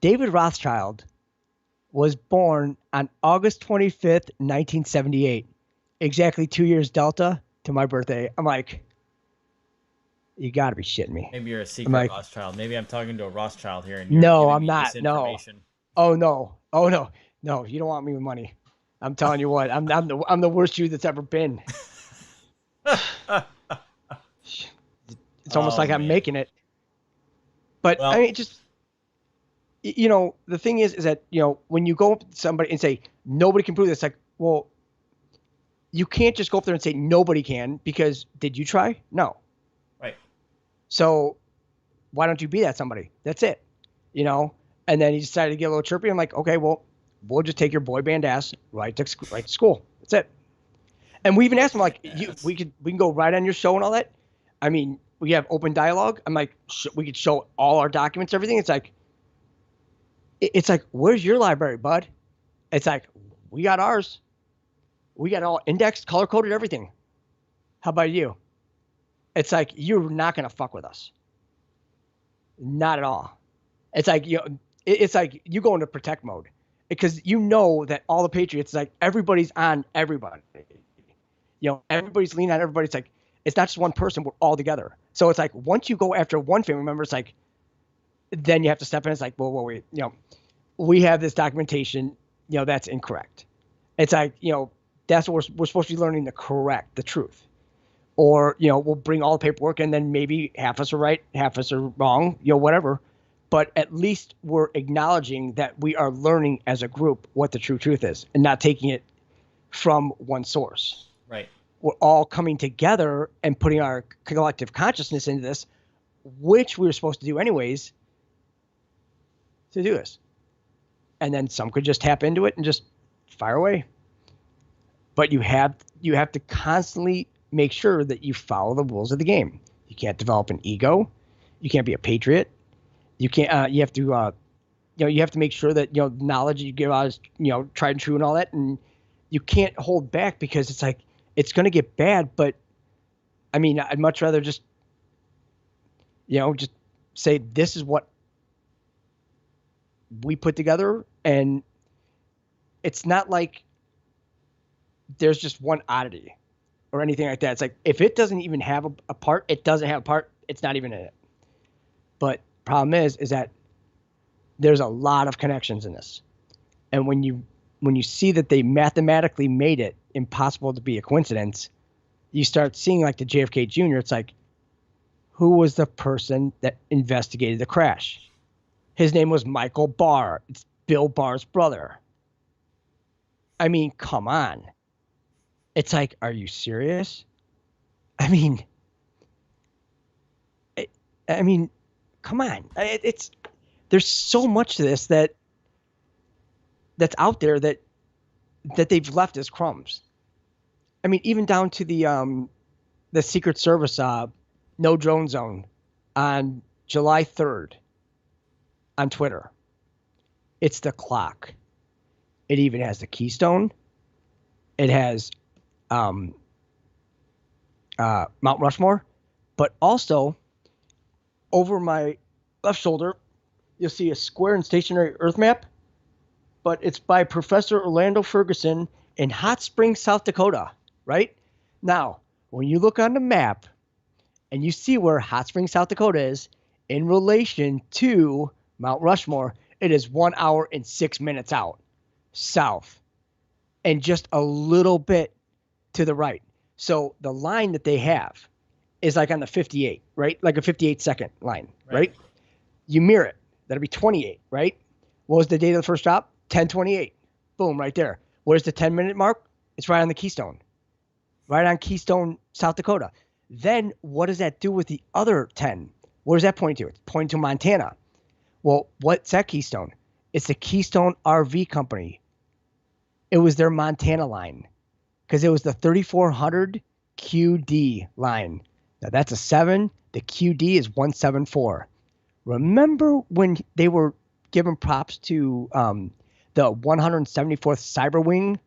David Rothschild was born on August 25th, 1978. Exactly 2 years Delta to my birthday. I'm like, you got to be shitting me. Maybe you're a secret Rothschild. Maybe I'm talking to a Rothschild here and you're giving I'm not. misinformation. No. Oh, no. Oh, no. No, you don't want me with money. I'm telling you what. I'm the worst Jew that's ever been. It's almost like I'm making it. But, I mean, just... the thing is that, when you go up to somebody and say, nobody can prove this, like, well, you can't just go up there and say nobody can because did you try? No. Right. So why don't you be that somebody? That's it. And then he decided to get a little chirpy. I'm like, okay, well, we'll just take your boy band ass right to school. That's it. And we even asked him, like, we can go right on your show and all that. I mean, we have open dialogue. I'm like, we could show all our documents, everything. It's like, where's your library, bud? It's like, we got ours. We got it all indexed, color-coded, everything. How about you? It's like, you're not going to fuck with us. Not at all. It's like, it's like you go into protect mode because that all the Patriots, like, everybody's on everybody. Everybody's leaning on everybody. It's like, it's not just one person. We're all together. So it's like, once you go after one family member, it's like, then you have to step in. It's like, well, wait, we have this documentation, that's incorrect. It's like, that's what we're supposed to be learning the truth. Or, we'll bring all the paperwork and then maybe half us are right, half us are wrong, whatever. But at least we're acknowledging that we are learning as a group what the true truth is and not taking it from one source. Right. We're all coming together and putting our collective consciousness into this, which we were supposed to do anyways, to do this. And then some could just tap into it and just fire away. But you have to constantly make sure that you follow the rules of the game. You can't develop an ego. You can't be a patriot. You can't. You have to. You have to make sure that knowledge you give out is tried and true and all that. And you can't hold back because it's like it's going to get bad. But I mean, I'd much rather just just say this is what we put together, and it's not like there's just one oddity or anything like that. It's like if it doesn't even have a part, it doesn't have a part. It's not even in it. But problem is that there's a lot of connections in this, and when you see that they mathematically made it impossible to be a coincidence, you start seeing like the JFK Jr. It's like, who was the person that investigated the crash? His name was Michael Barr. It's Bill Barr's brother. I mean, come on. It's like, are you serious? I mean, I mean, come on. There's so much to this that's out there that they've left as crumbs. I mean, even down to the Secret Service no drone zone on July 3rd on Twitter. It's the clock. It even has the keystone. It has Mount Rushmore, but also over my left shoulder, you'll see a square and stationary Earth map, but it's by Professor Orlando Ferguson in Hot Springs, South Dakota, right? Now, when you look on the map and you see where Hot Springs, South Dakota is in relation to Mount Rushmore, it is 1 hour and 6 minutes out south and just a little bit to the right. So the line that they have is like on the 58, right? Like a 58-second line, right? You mirror it. That'll be 28, right? What was the date of the first drop? 10:28. Boom, right there. Where's the 10-minute mark? It's right on the Keystone. Right on Keystone, South Dakota. Then what does that do with the other 10? What does that point to? It's pointing to Montana. Well, what's that Keystone? It's the Keystone RV Company. It was their Montana line because it was the 3400 QD line. Now that's a 7. The QD is 174. Remember when they were giving props to the 174th Cyber Wing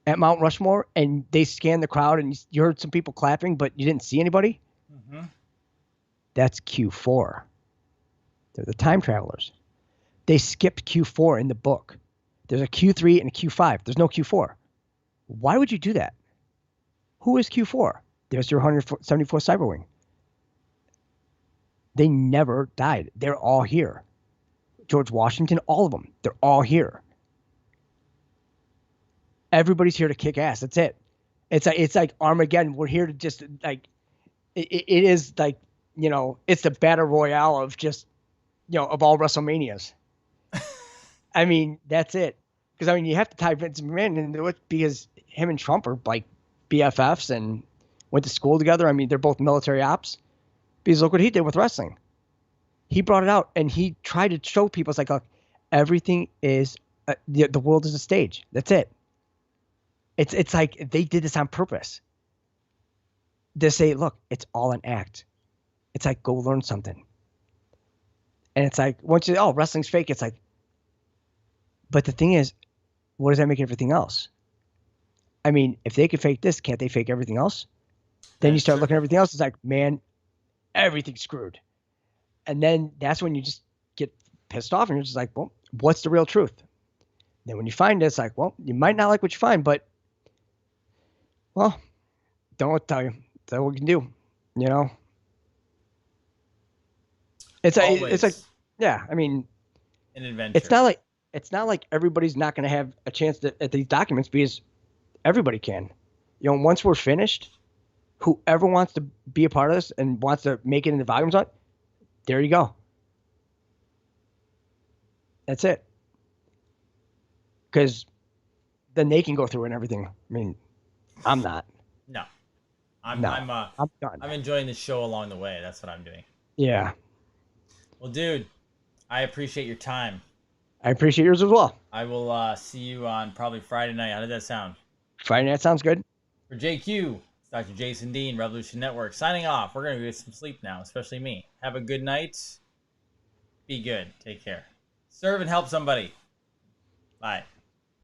at Mount Rushmore, and they scanned the crowd, and you heard some people clapping, but you didn't see anybody? Mm-hmm. That's Q4. They're the time travelers. They skipped Q4 in the book. There's a Q3 and a Q5. There's no Q4. Why would you do that? Who is Q4? There's your 174th Cyber Wing. They never died. They're all here. George Washington, all of them. They're all here. Everybody's here to kick ass. That's it. It's like Armageddon. We're here to just like it is like, you know, it's the battle royale of just, you know, of all WrestleManias. I mean, that's it. Because I mean, you have to tie Vince McMahon into it because him and Trump are like BFFs and went to school together. I mean, they're both military ops. Because look what he did with wrestling. He brought it out and he tried to show people, it's like, look, everything is the world is a stage. That's it. It's like they did this on purpose. They say, look, it's all an act. It's like, go learn something. And it's like, once you, oh, wrestling's fake. It's like, but the thing is, what does that make everything else? I mean, if they could fake this, can't they fake everything else? Then you start looking at everything else. It's like, man, everything's screwed. And then that's when you just get pissed off and you're just like, well, what's the real truth? Then when you find it, it's like, well, you might not like what you find, but, well, don't know what to tell you. That's what we can do, you know? It's like, yeah, I mean, an adventure. It's not like everybody's not going to have a chance at these documents because everybody can. You know, once we're finished, whoever wants to be a part of this and wants to make it into volumes on, there you go. That's it. Because then they can go through it and everything. I mean, I'm not. No. I'm done. I'm enjoying the show along the way. That's what I'm doing. Yeah. Well, dude, I appreciate your time. I appreciate yours as well. I will see you on probably Friday night. How did that sound? Friday night sounds good. For JQ, it's Dr. Jason Dean, Revolution Network, signing off. We're going to get some sleep now, especially me. Have a good night. Be good. Take care. Serve and help somebody. Bye.